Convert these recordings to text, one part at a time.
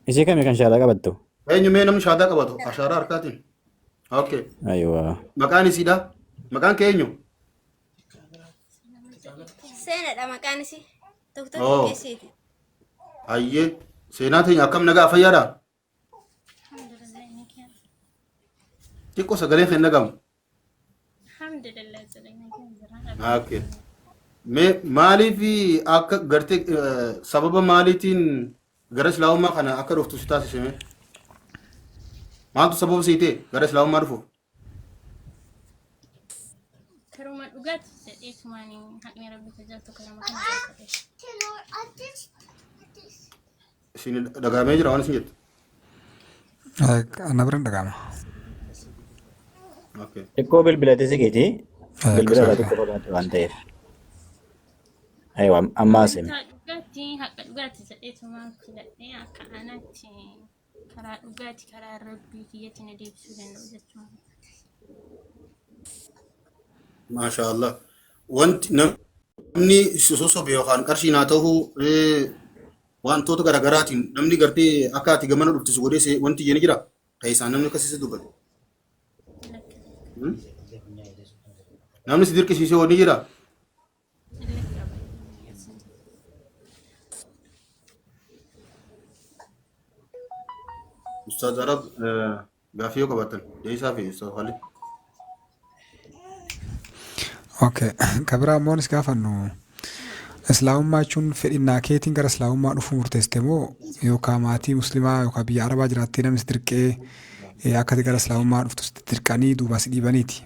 Isii kami kan shahaadaa qabattu? Eenyumee namni shahaadaa qabatu ashaaraa harkaatiin. Okay. Ayiwaa. Maqaan isiidha. Maqaan kee eenyu? Seenadha maqaan isii. Tokkotti Oo. keesseeti. Hayyee. Seenaa teenya akkam nagaa fayyaadha? Xiqqoo sagaleen hin dhagahamu. Alhamdulillah jedhanii kan jiran. Okay. Mee maaliif akka gartee sababa maaliitiin gara islaamummaa kana akka dhuftu si taasise? Maaltu sababa siitee gara islaamummaa dhufuuf? Karuma dhugaati jedhee sumaanii haqni rabbi tajaajiltu karama kana keessatti. Isin dhagahamee jira waan isin jettu? Ana biran dhagahama. Okay. Xiqqoo bilbilate siqeeti. Bilbila irraa Gosa xiqqoo fagaate waan ta'eef. Ayiwaa ammaa simi. Haqa dhugaati jedhee sumaan filadhee akka anaatti karaa dhugaati karaa rabbii kiyyatti na deebisuu danda'u jechuudha. Maasha Allah. Wanti namni sosobe yookaan qarshiin haa ta'u wantoota garaagaraatiin namni gartee akka ati gamana dhuftisu godhee wanti jenni jira. Taa'isaan namni akkasitti dubbate. Namni si dirqisiisee wanni jira. Ustaaz Arab gaaffii yoo qabaatan deebisaa fi Ustaaz Khalid. Okay. Kabira ammoon is gaafannu islaamummaa jechuun fedhinnaa keetiin gara islaamummaa dhufuu murteessite moo yookaan maatii musliimaa yookaan biyya arabaa jiraattee namni si dirqee akka ati gara islaamummaa dhuftu si dirqanii duubaa si dhiibaniiti?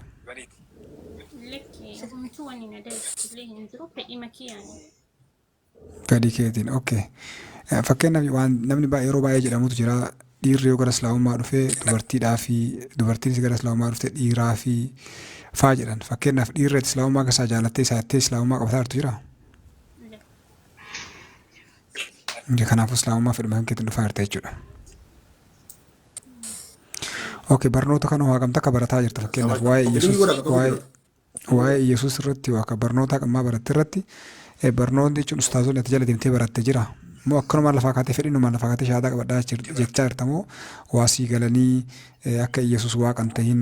Lekki humtuu wani na deebisu illee hin jiru fedhii makii yaani. Fedhii keetiin. Okay. Fakkeenyaaf waan namni yeroo baay'ee jedhamutu jira. Dhiirri yoo gara islaamummaa dhufee dubartiidhaa fi dubartiinis gara islaamummaa dhufte dhiiraa fi faa jedhan. Fakkeenyaaf dhiirri islaamummaa keessaa jaalattee isaattee islaamummaa qabataa jirtu jira. Kanaafuu islaamummaa fedhuma kan keetiin dhufaa jirta jechuudha. Okay, barnoota kana waa gamta akka barataa jirta fakkeenyaaf waa'ee Iyesuus irratti waa barnoota qammaa baratte irratti barnoonni jechuun ustaazonni ati jala deemtee baratte jira. Moo akkanuma lafaa kaatee fedhiinuma lafaa kaatee shahaadaa qabadhaa jechaa jirta moo waasii galanii akka Iyesuus waaqan tahin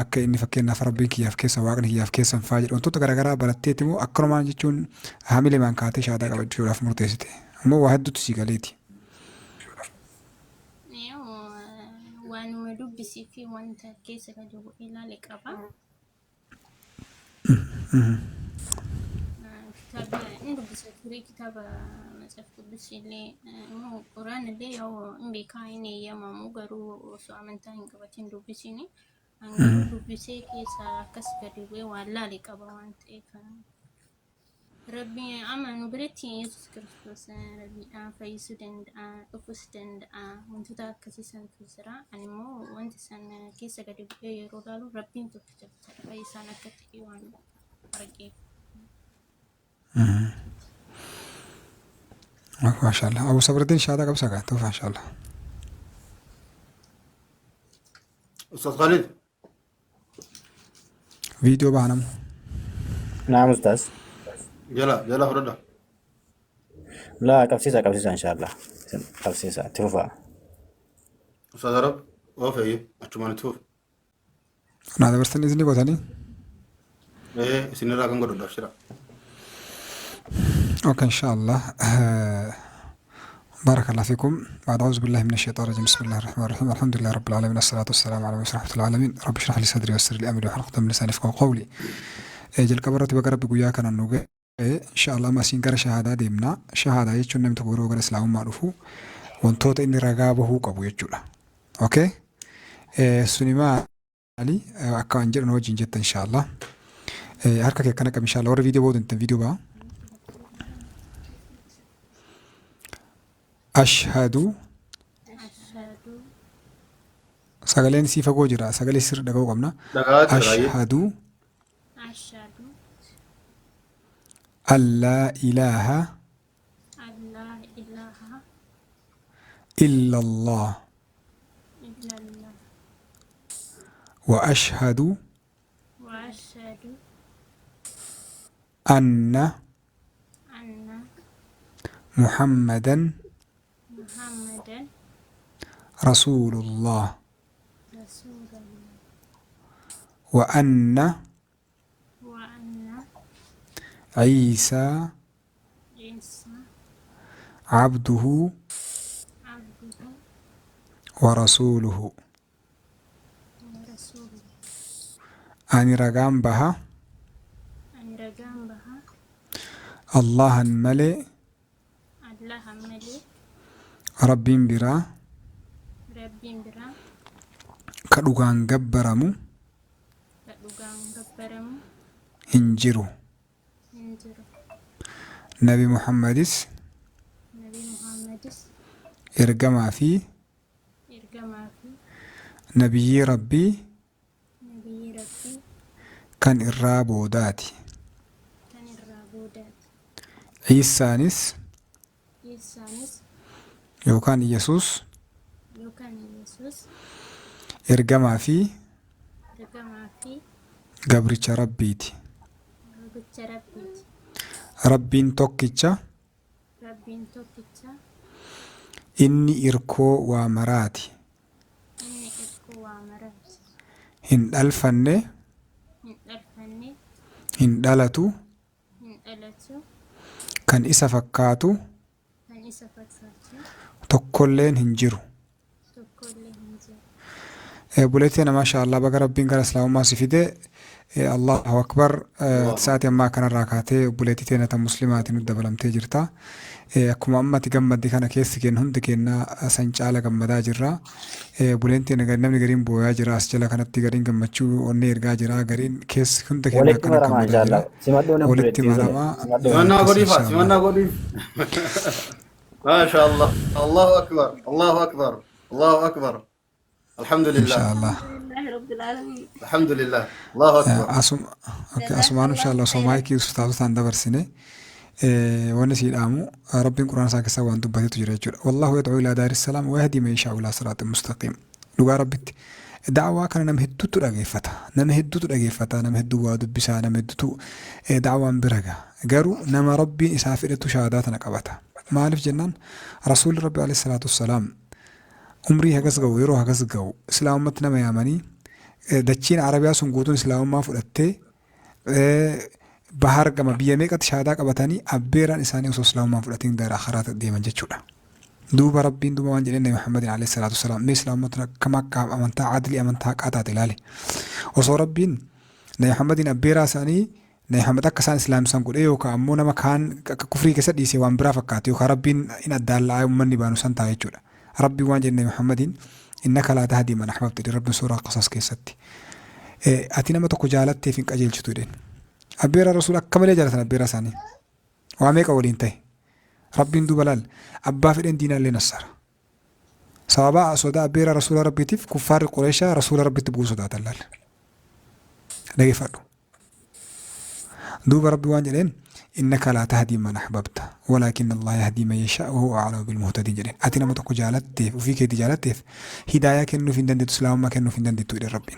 akka inni fakkeenyaaf rabbiin kiyyaaf keessa waaqni kiyyaaf keessan faa jedhu wantoota garaagaraa baratteeti moo akkanumaan jechuun haamilemaan kaatee shahaadaa qabachuudhaaf murteessite moo waa hedduutu sii galeeti? Waanuma dubbisii fi wanta keessa gadi bu'ee ilaale qaba. Kitaaba inni dubbisa ture kitaaba macaafa qulqulluusillee immoo quraan illee yoo hin beekaa hin eeyyamamu garuu osoo amantaa hin qabatin dubbisini. Garuu dubbisee keessa akkas gadi bu'ee waan laale qaba waan ta'eef. Rabbi amanu biratti Yesuus Kiristoos rabbiidhaan fayyisuu danda'a, dhufuus danda'a, wantoota akkasii santu jira. Ani immoo wanti san keessa gadi bu'ee yeroo ilaalu rabbiin tokkicha bichaadha. Fayyisaan akka ta'e waan argeef. Maashaallah. Abu Sabradin shahaadaa qabsa gaa ta'u maashaallah. Ustaaz Khalid. Viidiyoo baanamu. Naam Ustaaz. Jala fudhadha. Laa qabsiisa inshaallah. Qabsiisa itti fufaa. Ustaaz Arab oofeeyye achumaan itti fuuf. Naa dabarsanii isin gootanii? Isinirraa kan godhudhaaf jira. اوكي ان شاء الله. بارك الله فيكم. بعد اعوذ بالله من الشيطان الرجيم. بسم الله الرحمن الرحيم. الحمد لله رب العالمين والصلاة والسلام على رحمة العالمين. رب اشرح لي صدري ويسر لي امري واحلل عقدة من لساني يفقهوا قولي. جل كبرت بقرب بقويا كان النوغي ان شاء الله ما سينكر شهادة ديمنا شهادة يجون نمت قبرو غير اسلام معروفو وانتوت اني رقابه قبو يجولا. اوكي سنما علي اكوان جر نوجين جدا ان شاء الله. هركا كانك ان شاء الله ور فيديو بود انت فيديو با أشهد سجلين سيفا جوجرا سجل سر دعو قمنا أشهد أن لا إله إلا الله وأشهد أن محمدا رسول الله رسول الله وأن وأن عيسى عيسى عبده عبده ورسوله ورسوله أني رقم بها أن رجام بها الله الملئ الله ملك رب برا رب برا كدوغان جبرمو كدوغان غبرم هنجرو انجر نبي محمدس نبي محمد إرجما في إرجما في نبي ربي نبي ربي كان إرابو داتي كان الرابودات عيسانس يسانس يوكان يسوس لو كان يسوس إرجما في إرجما في قبرتش ربيتي ربك ربيت ربين توكيتشا ربين توكيتشا إني إركو ومراتي إني إركو وامرات هن ألفني من ألفني هن دلتو من ألتو كان إسا فكاتو كان إسفت فاتو tokkolleen hin jiru. تقول هنزل Buleettiin maashaa Allah baga rabbiin gara islaamummaa si fide Allahu akbar sa'aatii ammaa kanarraa kaatee buleettii teenya tan muslimaatiin nutti dabalamtee jirta. Akkuma ammatti gammaddi kana keessi keenya hundi keenya san caala gammadaa jirra. Buleettiin namni gariin booyaa jira as jala kanatti gariin gammachuu onnee ergaa jira gariin keessi hunda keenya walitti akkana maramaa gammadaa inshallah jira. simadhuu na Walitti buleettii maramaa سمعنا akkas قريفة inshallah. سمعنا قريف ما شاء الله الله أكبر الله أكبر الله أكبر الحمد لله Inshallah. لله رب العالمين الحمد لله الله أكبر Asumaan inshallah Somaayikii ustaazotaan dabarsine wanni sii dhaamu rabbiin quraana isaa keessaa waan dubbatetu jira jechuudha. Wallahu yad'uu ilaa daaris salaam wa yahdii man yashaa'u ilaa siraatin mustaqiim. Dhugaa rabbitti da'awaa kana nama hedduutu dhageeffata. Nama hedduutu dhageeffata. Nama hedduu waa dubbisaa. Nama hedduutu da'awaan bira gaha. Garuu nama rabbiin isaa fedhetu shahaadaa tana qabata. Maaliif jennaan rasuulli rabbi alayhi salaatu wassalaam umrii hagas ga'u yeroo hagas ga'u islaamummaatti nama yaamanii dachiin arabiyaa sun guutuun islaamummaa fudhattee bahar gama biyya meeqatti shahaadaa qabatanii abbeeraan isaanii osoo islaamummaa fudhatiin gara akhiraatti deeman jechuudha. Duuba rabbiin duuba waan jedheen Nabi Muhammadin alayhi salaatu wassalaam mee islaamummaatti akkam akka amantaa adilii amantaa haqaa taate ilaali. Osoo rabbiin Nabi Muhammadin abbeeraa isaanii Nabi Muhammad akka isaan islaamsan godhee yookaan ammoo nama kaan akka kufrii keessa dhiisee waan biraa fakkaate yookaan rabbiin in addaallaa uummanni baanu san ta'a jechuudha. Rabbiin waan jedheen Nabi Muhammadin innaka laa tahdii man ahbabta jedhe rabbiin suuraa qasas keessatti. Ati nama tokko jaalatteef hin qajeelchitu jedheen. Abbeera rasuula akka malee jaalatan abbeera isaanii. Waa meeqa waliin ta'e. Rabbiin duuba laal abbaa fedheen diinaallee nassara. Sababa sodaa abbeera rasuula rabbiitiif kuffaarri Qureeshaa rasuula rabbitti bu'uu sodaatan laal. Dhageeffadhu. دوب ربي وانجلين إنك لا تهدي من أحببت ولكن الله يهدي من يشاء وهو أعلم بالمهتدين جلين أتينا متوقع جالتف وفي كده جالتف هداية كأنه في دندت سلام ما كأنه في دندت إلى ربين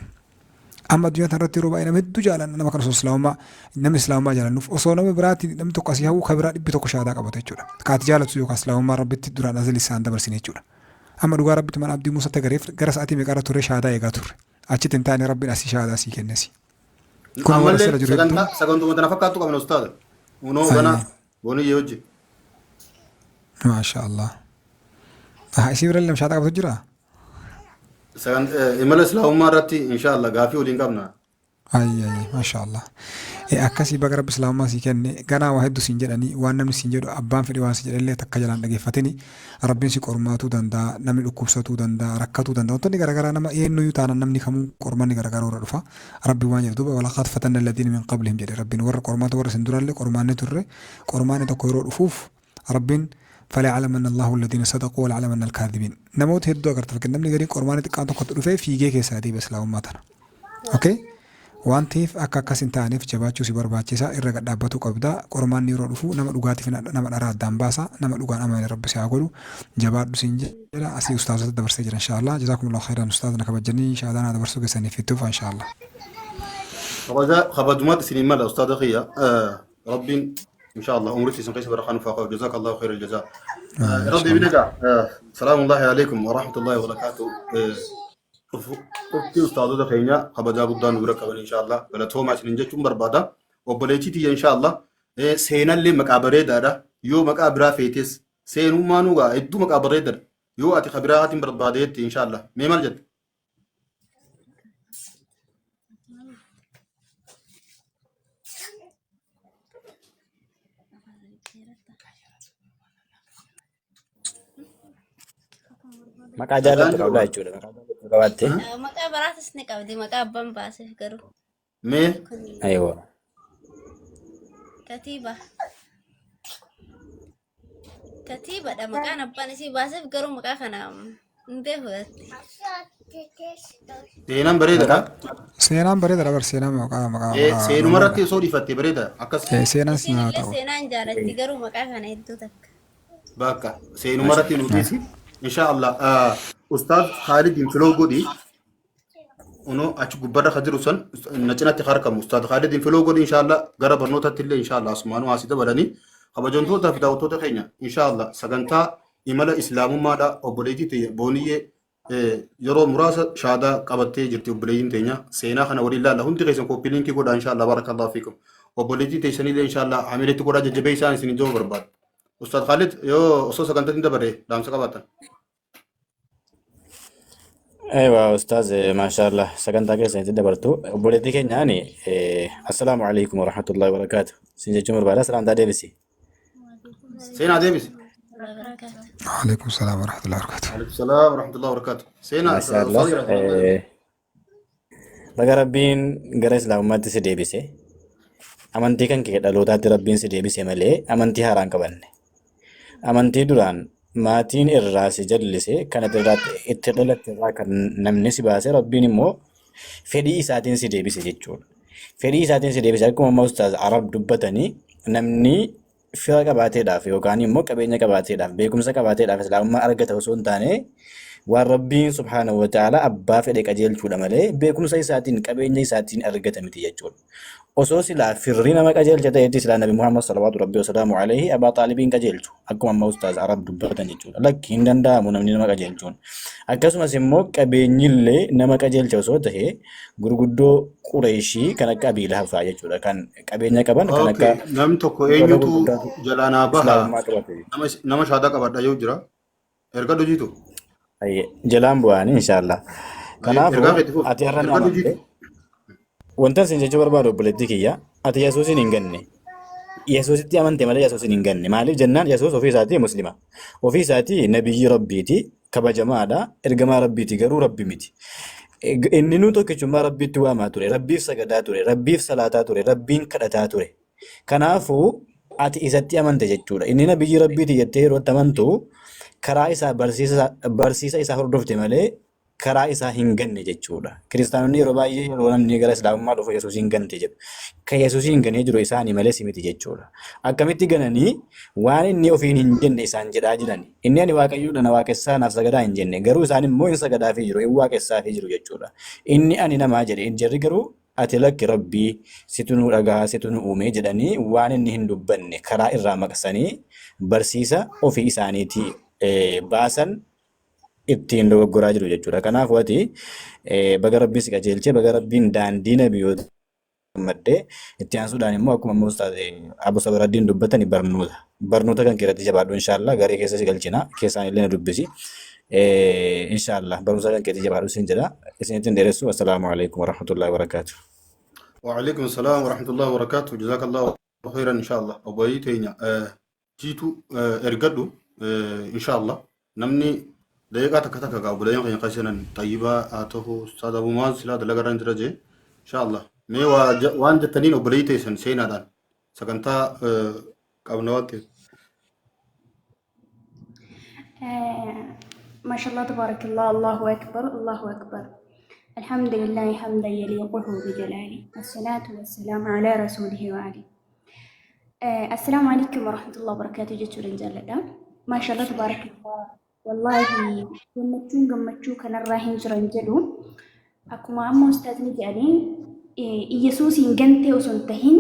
أما الدنيا ترتي ربع إنما مد جالا إنما كان رسول سلام ما إنما سلام ما جالا نف أصلا ما براتي لم تقاسيه هو خبرات بتوقع شهادة قبضة جورا كات جالت سيوك سلام ما ربي تدور نازل لسان دبر سنة جورا أما دوغا ربي تمن عبد موسى تغريف جرس أتي مكارا توري شهادة يغاتور أشي تنتاني ربي نسي شهادة سي كنسي عمل سكنت متنافقات كمان أستاذ ونو بنا بوني يوجي ما شاء الله هاي سيبر اللي مش هتعرف تجرا سكنت إملا سلام مرتي إن شاء الله غافي ولين كمنا أي ما شاء الله أكاسي بقرب بسلام ما سيكني كنا واحد سنجراني وانا من سنجرو أبان في الوان سنجر اللي تكجلان لقي فتني ربنا سي قرماتو دندا نمي الأكوبساتو دندا ركاتو دندا وتني غرغرا نما إنه يتانا نمني خمو قرماني غرغرا ورفا ربي وان يردوبا ولا قد فتنا الذين من قبلهم جري ربنا ور قرماتو ور سندرا اللي قرماني تري قرماني تكويرو رفوف ربنا فلا يعلم أن الله الذين صدقوا ولا يعلم أن الكاذبين نموت هدو أقرت فكنا نمني غري قرماني تكانتو قد رفي في جيك سادي بسلام ما تنا أوكي waan ta'eef akka akkas hin taaneef jabaachuu si barbaachisaa irra gadhaabbatu qabda qormaanni yeroo dhufu nama dhugaatiif nama dharaa addaan baasa nama dhugaan amane rabbi si haa godhu jabaadhu siin jedha asii ustaazota dabarsee jira inshallah jazaakumullahu khairan ustaazana kabajanii shahaadana dabarsuu keessaniif fituuf inshallah خبزمات سينما الأستاذ خيا ربين إن شاء الله أمرتي سنقيس برخان فاقه جزاك الله خير الجزاء إن ربي شاء الله. بنجا سلام الله عليكم ورحمة الله وبركاته أختي أستاذ دخينيا خبجا بدان ورك إن شاء الله بلا توما سنجتم بربادا وبليتي تي إن شاء الله سينا اللي مقابرة دارا يو مقابرة فيتس سينو ما نوغا إدو مقابرة دار يو أتي خبرات برباديت إن شاء الله ميمال جد Maqaa jaallattu qabdaa jechuudha. Maqaa jaallattu qabaatte. Maqaa baraatis ni qabdi. Maqaa abbaan baaseef garuu. مي Aywa. Katiiba. Katiibadha maqaan abbaan isii baaseef garuu maqaa kana hin beekudatti. سينا بريدة Seenaan bareedaadha bar seenaan maqaa سينو مرتي صوري فتي بريدة أكس seenaan Isiin sinaa illee ta'u. seenaan jaalatti garuu maqaa kana hedduu takka. باكا سينو مرتي نوتيسي إن شاء الله أستاذ خالد ينفلو قدي ونو أشوف برا خدرو سن نجنا تخاركم أستاذ خالد ينفلو قدي إن شاء الله قرب النوتة تلي إن شاء الله أسمانو عاسيدا بدني خبجون توتا في داوتو تخينيا إن شاء الله سجنتا إملا إسلام ما دا أبوليتي تي بونية يرو مراسة شهادة قبضتي جرتي أبوليتين تينيا سينا خنا ولي الله لهم تغيسن كوبيلين كي قدا إن شاء الله بارك الله فيكم أبوليتي تيسني إن شاء الله عملتي قدا جبيسان سني جو برباد أستاذ خالد يو أستاذ سجنتا تنتا بري دام سكاباتا Aywa ustaaz maashaallah sagantaa keessatti dabartu obboleettii keenyaani assalaamu alaikum warahmatullahi wabarakaatu siin jechuun barbaada salaamtaa deebisi. سينا ديفيس Waalaikum salaam wa rahmatullahi wa barakatuh. عليكم السلام ورحمة الله وبركاته سينا Maashaallah baga rabbiin gara islaamummaatti si deebise amantii kan kee dhalootaatti rabbiin si deebise malee amantii haaraa hin qabanne. Amantii duraan maatiin irraa si jallise kan itti dhalatte irraa kan namni si baase rabbiin immoo fedhii isaatiin si deebise jechuudha. Fedhii isaatiin si deebise akkuma amma ustaaz Arab dubbatanii namni fira qabaateedhaaf yookaan immoo qabeenya qabaateedhaaf beekumsa qabaateedhaaf islaamummaa argata osoo hin taane waan rabbiin subhaanahu wa ta'ala abbaa fedhe qajeelchuudha malee beekumsa isaatiin qabeenya isaatiin argata miti jechuudha. Osoo silaa firri nama qajeelcha ta'etti silaa nabi Muhammad sallallahu rabbi wasalaamu alayhi Abaa Xaalibiin qajeelchu akkuma amma ustaaz Arab dubbatan jechuudha. Lakki hin danda'amu namni nama qajeelchuun. Akkasumas immoo qabeenyillee nama qajeelcha osoo ta'e gurguddoo Qureeshii kan akka Abii Lahab fa'aa jechuudha. Kan qabeenya qaban kan akka أوكي نم تكو أينيتو جلانا بها islaamummaa qabate. نما شهادة كبردا يوجرا إرجع دوجيتو Jalaan bu'aanii inshaallah. إرجع Kanaafuu بيتفو ati har'a ni إرجع amante دوجيتو wanta isin jechuu barbaadu obboleettii kiyya ati Yesuusin hin ganne. Yesuusitti amante malee Yesuusin hin ganne. Maaliif jennaan Yesuus ofii isaatii muslima. Ofii isaatii nabiyyi rabbiiti kabajamaadha. Ergamaa rabbiiti garuu rabbi miti. Inni nu tokkichummaa rabbiitti waamaa ture. Rabbiif sagadaa ture. Rabbiif salaataa ture. Rabbiin kadhataa ture. Kanaafuu ati isatti amante jechuudha. Inni nabiyyi rabbiiti jettee yeroo itti amantu karaa isaa barsiisa isaa hordofte malee karaa isaa hin ganne jechuudha. Kiristaanonni yeroo baay'ee yeroo namni gara islaamummaa dhufu Yesuus hin gante jedhu. Kan Yesuus hin ganee jiru isaanii malee simiti jechuudha. Akkamitti gananii waan inni ofiin hin jenne isaan jedhaa jiran. Inni ani waaqayyoodha na waaqessaa naaf sagadaa hin jenne garuu isaan immoo hin sagadaafii jiru hin waaqessaafii jiru jechuudha. Inni ani namaa jedhe jarri garuu ati lakki rabbii situ nu dhagaa situ nu uume jedhanii waan inni hin dubbanne karaa irraa maqsanii barsiisa ofii isaaniitii baasan ittiin dogoggoraa jiru jechuudha. Kanaaf wati baga rabbiin si qajeelchee baga rabbiin daandii nabiyyoota maddee itti aansuudhaan immoo akkuma ammoo ustaaz Abu Sabaraddiin dubbatani barnoota. Barnoota kan keessatti jabaadhu inshaallah garee keessa si galchina keessaan illee na dubbisi. Inshaallah barumsa kan keessatti jabaadhu sin jedha. Isinittiin dheeressu assalaamu alaikum warahmatullahi wabarakaatu. وعليكم السلام ورحمة الله وبركاته جزاك الله خيرا إن شاء الله أبوي تينا جيتو إرجعوا إن شاء الله نمني دقيقة تكتك أبو دايم خيان قاسنا طيبة أتوه أستاذ أبو ماز سلا دلقة رنجرجة إن شاء الله مي وان جتنين أبولي تيسن سينا دان سكنتا كابنوات ما شاء الله تبارك الله الله أكبر الله أكبر الحمد لله حمدا يليقه بجلاله والصلاة والسلام على رسوله وآله السلام عليكم ورحمة الله وبركاته جتوا رجال ما شاء الله تبارك الله والله قمتشو كان الراهن جرنجلو أكما أما أستاذ نجالين يسوس إنجنتي وسنتهين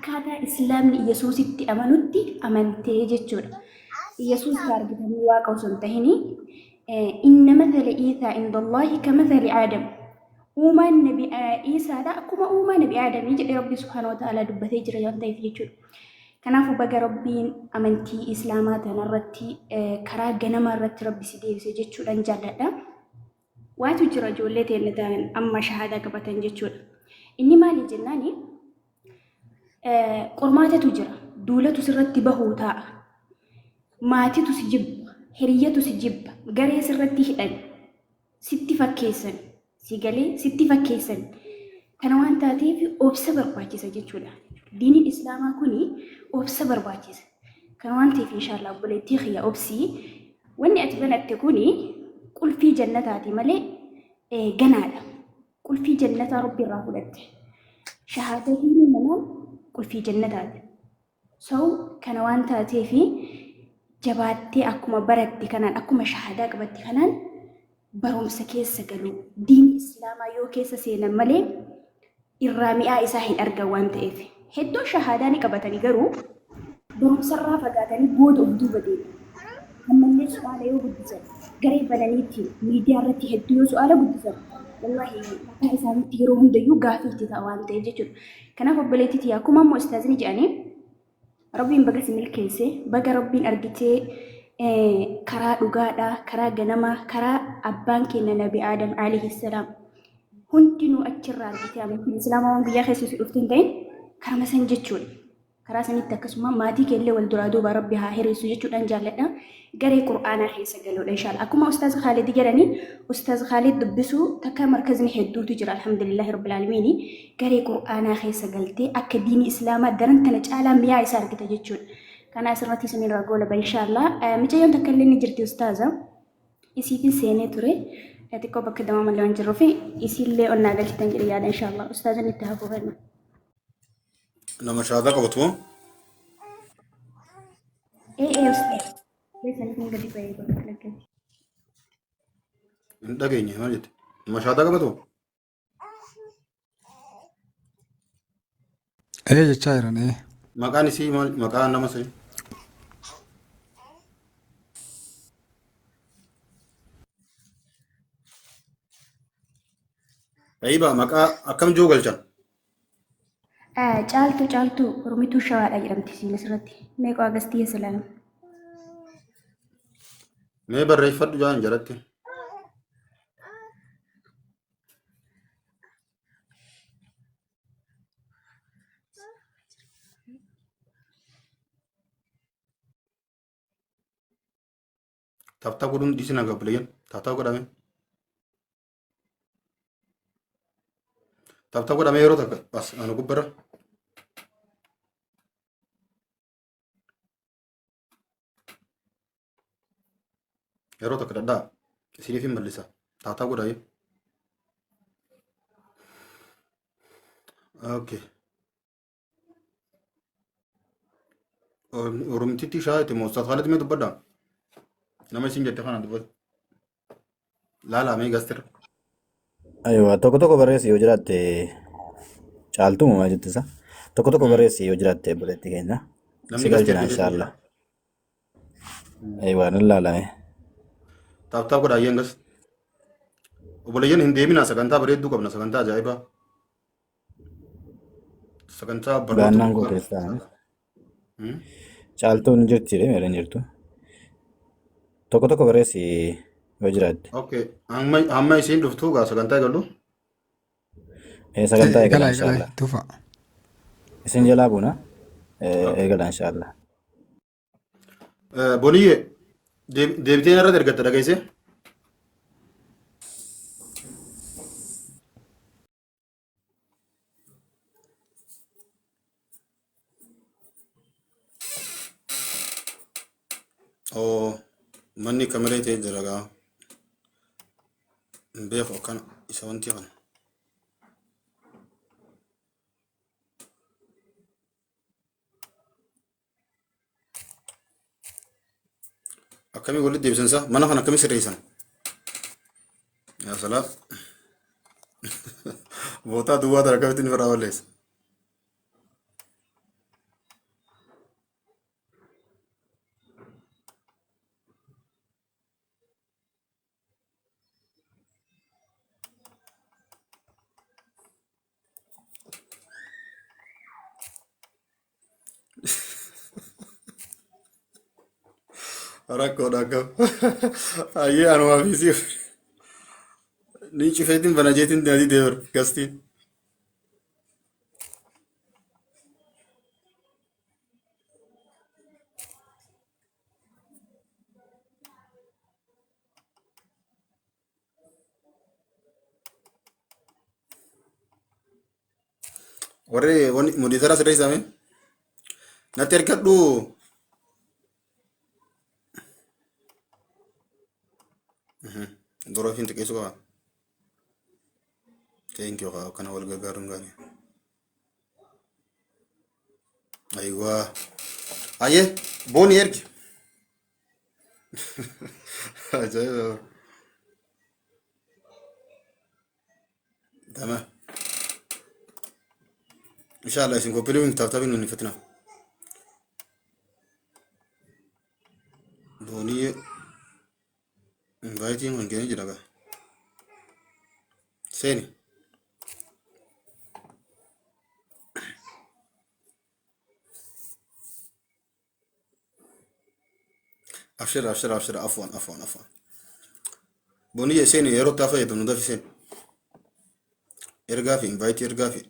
akkaataa islaamni Yesuusitti amanutti amantee jechuudha. Yesuus argitanii waaqa osoo hin tahini inna mathala Iisaa indallahi kamathali Aadam. Uumaan nabi Iisaadha akkuma uumaa nabi Aadamii jedhee Rabbi subhaanahu wa ta'aalaa dubbatee jira waan ta'eef jechuudha. Kanaafuu baga Rabbiin amantii islaamaa tanarratti karaa ganamaa irratti Rabbi si deebise jechuudhaan jaalladha. Waatu jira ijoollee teenne ta'an amma shahaadaa qabatan jechuudha. Inni maali jennaani qormaatatu jira. Duulatu sirratti bahuu ta'a. Maatitu si jibba. Hiriyyatu si jibba. Garee sirratti hidhan. Sitti fakkeessan. Si galee sitti fakkeessan. Kana waan taateef obsa barbaachisa jechuudha. Diiniin islaamaa kuni obsa barbaachisa. Kana waan ta'eef inshaallah obboleettii xiyya obsii wanni ati banatte kuni qulfii jannataati malee ganaadha. Qulfii jannataa Rabbi irraa fudhatte. Shahaadatiin namaa qulfii jannataati. Kana waan taateef jabaattee akkuma baratte kanaan akkuma shahaadaa qabatte kanaan barumsa keessa galu. Diinii islaamaa yoo keessa seenan malee irraa mi'aa isaa hin argan waan ta'eef. Hedduun shahaadaa ni qabatanii garuu barumsarraa fagaatanii booda of duuba deemu. Ammallee su'aala yoo guddisan garee bananiitti miidiyaa irratti hedduu yoo su'aala guddisan wallahi mataa isaaniitti yeroo hundayyuu gaafii itti ta'a waan ta'eef jechuudha. Kanaaf obboleettii akkuma ammoo ustaazni jedhanii Rabbiin baga si milkeesse baga Rabbiin argitee karaa dhugaadhaa karaa ganamaa karaa abbaan keenya nabi Aadam alayhi salaam hundinuu achirraa argitee amantiin islaamaa waan guyyaa keessa si dhufte hin ta'in karama san jechuudha. Karaa sanitti akkasuma maatii keellee wal duraa duuba Rabbi haa hiriirsu jechuudhaan jaalladha. Garee Qur'aanaa keessa galuudha inshaalla. Akkuma Ustaaz Khaalid jedhanii Ustaaz Khaalid dubbisuu takka markazni hedduutu jira alhamdulillahi rabbil aalamiin. Garee Qur'aanaa keessa galtee akka diinii islaamaa daran tana caalaa mi'aa isaa argita jechuudha. Kana asirratti isin irraa goolaba inshaalla. Micayyoon takka illee ni jirti Ustaaza. Isiitiin seenee ture. Xiqqoo bakka damaa malee waan jirruuf isiillee onnaa galchitan jedhe yaada inshaalla. Ustaazan itti hafuufanna. Nama shahaadaa qabatu moo? Ustaaz. Beeksaniif gadi ba'ee bakka lakkatti. Hin dhageenye maal jette? Nama shahaadaa qabatu? Jechaa jiran Maqaan isii maal? Maqaan nama sanii? Ayiba maqaa akkam joo galchan? Caaltuu Oromituu Shawaadha jedhamti siin asirratti. Meeqoo agastii salaam. Mee barreeffadhu jaan jalatti. Taphtaa godhuun dhiisina gabbileen. Taphtaa godhame. Taphtaa godhame yeroo takka as anu gubbara. Yeroo takka dadhaa isiniif hin mallisa. Taphtaa godhame. Okay. Oromtitti shaayete moo Ustaaz Khaalid mee dubbadhaa? Nama isin jette kana dubbatu. Laalaa mee gaastira. Aywa tokko barreessi yoo jiraatte caaltuu maa jettisa tokko barreessi yoo jiraatte buletti keenya si galchina inshallah. Aywa nan laalame. Taphtaa godhaa yeengas. Obboleeyyan hin deeminaa sagantaa bareedduu qabna sagantaa ajaa'ibaa. Sagantaa Gaannaan koo keessaa caaltuun jirti meeran jirtu tokko barreessi yoo jiraatte. Okay. Amma isin dhuftuu gaa sagantaa eegallu? Sagantaa eegala Egalaa inshallah. tufa. Isin jalaa buna eegala inshallah. Boniyyee deebiteen irratti ergatte dhageesse? Oo manni kameree ta'e jira gaa. Hin beeku akkana isa wanti kana. Akkamii walitti deebisan isaa? Mana kana akkamii sirreessan? Yaa salaa. Bootaa duwwaa tara akkamitti inni irraa balleessa? rakkoodha akkam. Ayyee anumaa fi siif. Ni cufeetiin bana jeetiin deemanii deebiru gastiin. Warri muditara sirrii isaame natti ergadhu dura ofiin xiqqeessu qaba. Thank you kana wal gargaaruun gaarii. Ayiwaa. Ayyee booni ergi. Ajaa'iba. Tamam. Inshallah isin koppilii win taphtabiin nun fatina. Boonii invaayitiin wangeenii jira gaa. Seeni. Abshira abshira abshira afwan afwan afwan. Boonii seeni yeroo taa fayyadamu dafi seeni. Ergaa fi invaayitii ergaa fi.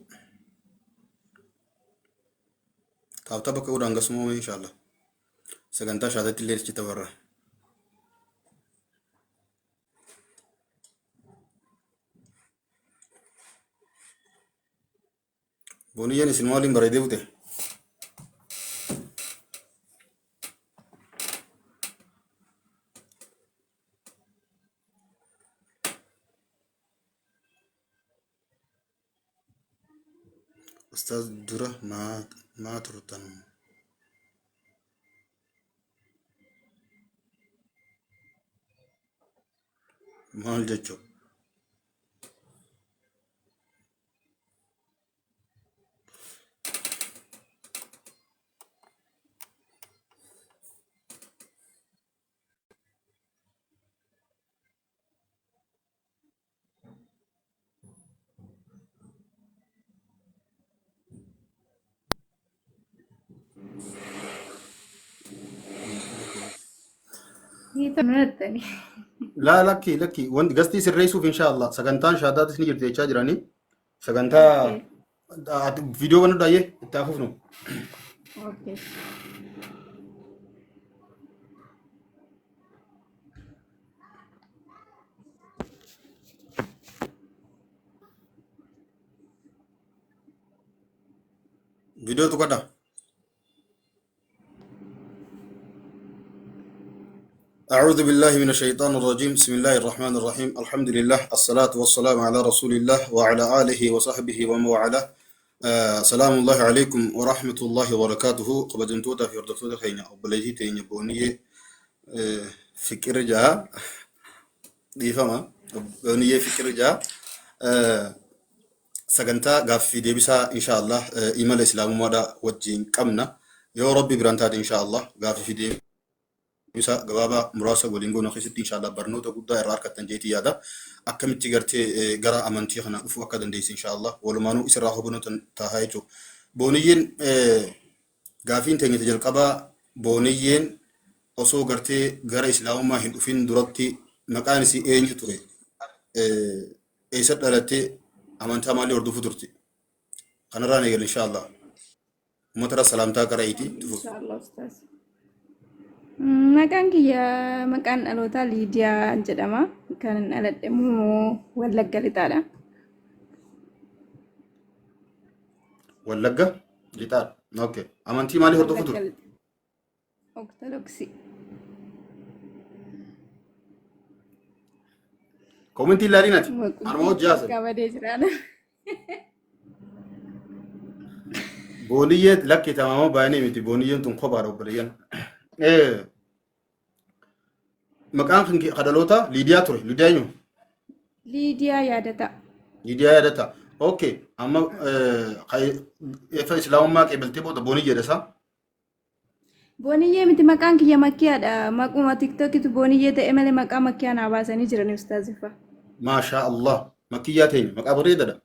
Taphta bakka godhan gasuma inshallah. Sagantaa shaatatti illee ichi tabarra. Booniyyeen isin maaliin bareedee bute? Ustaaz dura maa turtan? Maal jechuun? Hiitamnattani. Laa lakki wanti gastii sirreessuuf inshallah sagantaan shaataatis ni jirti jechaa jiranii sagantaa viidiyoo kan dhaayyee itti hafuufnu. Okay. Viidiyoo tuqadha. أعوذ بالله من الشيطان الرجيم بسم الله الرحمن الرحيم الحمد لله الصلاة والسلام على رسول الله وعلى آله وصحبه ومن والاه سلام الله عليكم ورحمة الله وبركاته قبضنتوتا في أردفتوتا خينا وبلجي تيني بونية فكر جاء دي فما بونية فكر جاء سجنتا قاف في ديبسا إن شاء الله إيمان الإسلام ماذا وجين كمنا يا ربي برانتاد إن شاء الله قاف في ديبسا bisa gabaabaa muraasa waliin goonoo keessatti inshallah barnoota guddaa irraa argattan jeetii yaada akkamitti gartee gara amantii kana dhufuu akka dandeessu inshallah walumaanuu isirraa hubannoo tahaa jechuudha. Booniyyeen gaafiin teenyete jalqabaa booniyyeen osoo gartee gara islaamummaa hin dhufin duratti maqaan isii eenyu ture? Eessa dhalattee amantaa maalii hordofuu turte? Kanarraan eegal inshallah. Uummata irra salaamtaa qaraa'iitii dhufu. Inshallah ustaz. Maqaan kiyya maqaan dhalootaa Liidiyaa jedhama. Kan dhaladhe immoo Wallagga Lixaadha. Wallagga Lixaadha. Okay. Amantii maalii hordofuu turte? Ortodoksii. Komentii ilaalii nati. Armoo jaasa. Qabadee jiraadha. Booniyyee lakkee tamaama baay'inee miti. Booniyyeen tun kophaadha obboleeyyan. Maqaan kadhaloota Liidiyaa ture. Liidiyaa eenyu? Liidiyaa yaadata. Liidiyaa yaadata. Okay. Amma efa islaamummaa qeebaltee booda booniyyee dha. Booniyyee miti maqaan kiyya makkiyaadha. Maquma tiktokitu booniyyee ta'e malee maqaa makkiyaa naa baasanii jiran ustaazifa. Maashaa Allah. Makkiyyaa teenya maqaa bareedaadha.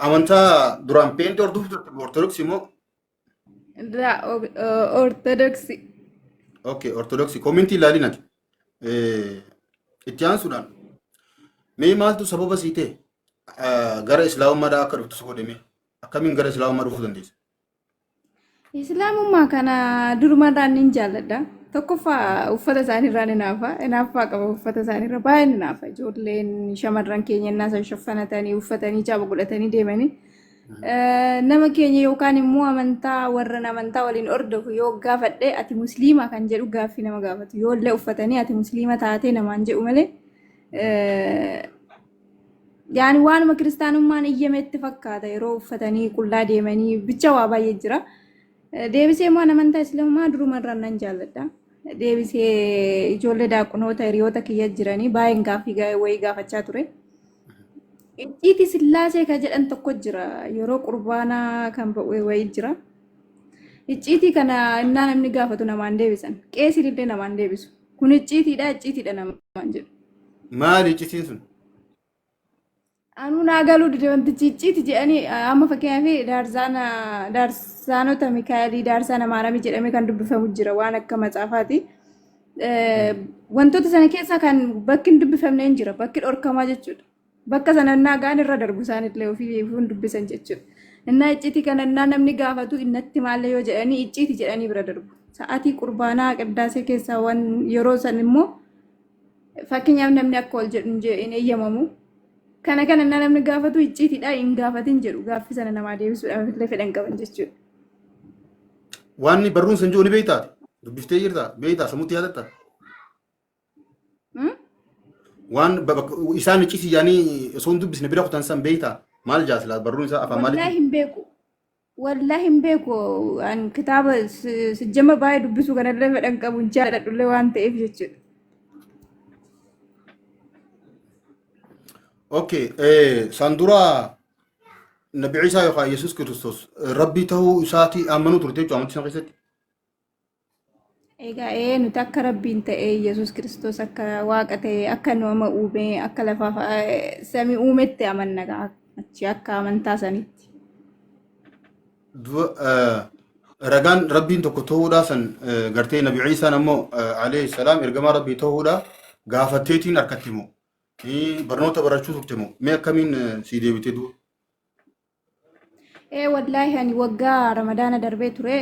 Amantaa duraan peente hordofuu turte ortodoksii moo? Ortodoksii. Okay, ortodoksii koomintii ilaalinati. Itti aansuudhaan mee maaltu sababa sii ta'e gara islaamummaadhaa akka dhuftu si godhame akkamiin gara islaamummaa dhufuu dandeesse? Islaamummaa kana durumarraan nin jaalladha. Tokkoffaa uffata isaaniirraa ni naafa. Hinaaffaa qaba uffata isaaniirra baay'ee ni naafa. Ijoolleen shamarran keenya innaa san shaffanatanii uffatanii caaba godhatanii deemanii. Nama keenya yookaan immoo amantaa warran amantaa waliin hordofu yoo gaafadhe ati musliima kan jedhu gaaffii nama gaafatu. Yoollee uffatanii ati musliima taatee namaan jedhu malee yaani waanuma kiristaanummaan iyyametti fakkaata yeroo uffatanii qullaa deemanii bicha waa baay'ee jira. Deebisee immoo amantaa islaamaa durumarraan nan jaalladha. Deebisee ijoollee daaqonoota hiriyoota kiyya jiranii baay'een gaaffii wayii gaafachaa ture. Icciitii sillaasee kan jedhan tokko jira yeroo qurbaanaa kan wayii jira. Icciitii kana innaa namni gaafatu namaan deebisan. Qeesiin illee namaan deebisu. Kun icciitiidha namaan jedhu. Maali icciitiin sun? Anuu naa galuu dide wantichi icciiti jedhanii amma fakkeenyaaf daarsaanota Mikaayilii daarsaana Maaramii jedhamee kan dubbifamu jira waan akka matsaafaati. Wantoota sana keessaa kan bakki hin dubbifamne hin jira bakki dhorkamaa jechuudha. Bakka sana innaa gaan irra darbu isaanillee ofii hin dubbisan jechuudha. Innaa icciitii kana innaa namni gaafatu innatti maallee yoo jedhanii icciiti jedhanii bira darbu. Sa'aatii qurbaanaa qiddaasee keessaa waan yeroo san immoo fakkeenyaaf namni akka ol jedhu hin eeyyamamu. Kana namni gaafatu icciitiidha hin gaafatin jedhu gaaffii sana namaa deebisuudhaaf illee fedhan qaban jechuudha. Waan barruun san jiru ni beektaa? Dubbiftee jirtaa? Beektaa? Sammuutti yaadatta? Waan isaan icciitii jaanii osoo hin dubbisne bira kutan san beektaa? Maal jaaslaa barruun isaa afaan maaliiti? Wallaahi hin beeku. Wallaahi hin beeku. An kitaaba sijjama baay'ee dubbisuu kanallee fedhan qabu hin jaalladhullee waan ta'eef jechuudha. Okay, sandura Nabi Isa yookaan Yesuus Kiristoos Rabbii ta'uu isaatii amanuu turte jechuudha amantii sana keessatti. Egaa nuti akka Rabbiin ta'ee Yesuus Kiristoos akka Waaqa ta'ee akka nama uume akka lafaaf samii uumetti amanna achi akka amantaa sanitti. Ragaan Rabbiin tokko ta'uudhaa san gartee Nabi Isaan ammoo alayhi salaam ergamaa Rabbii ta'uudhaa gaafatteetiin harkatti himu. Barnoota barachuu turte moo mee akkamiin sii deebitee du'a? Wallaahi ani waggaa ramadaana darbee ture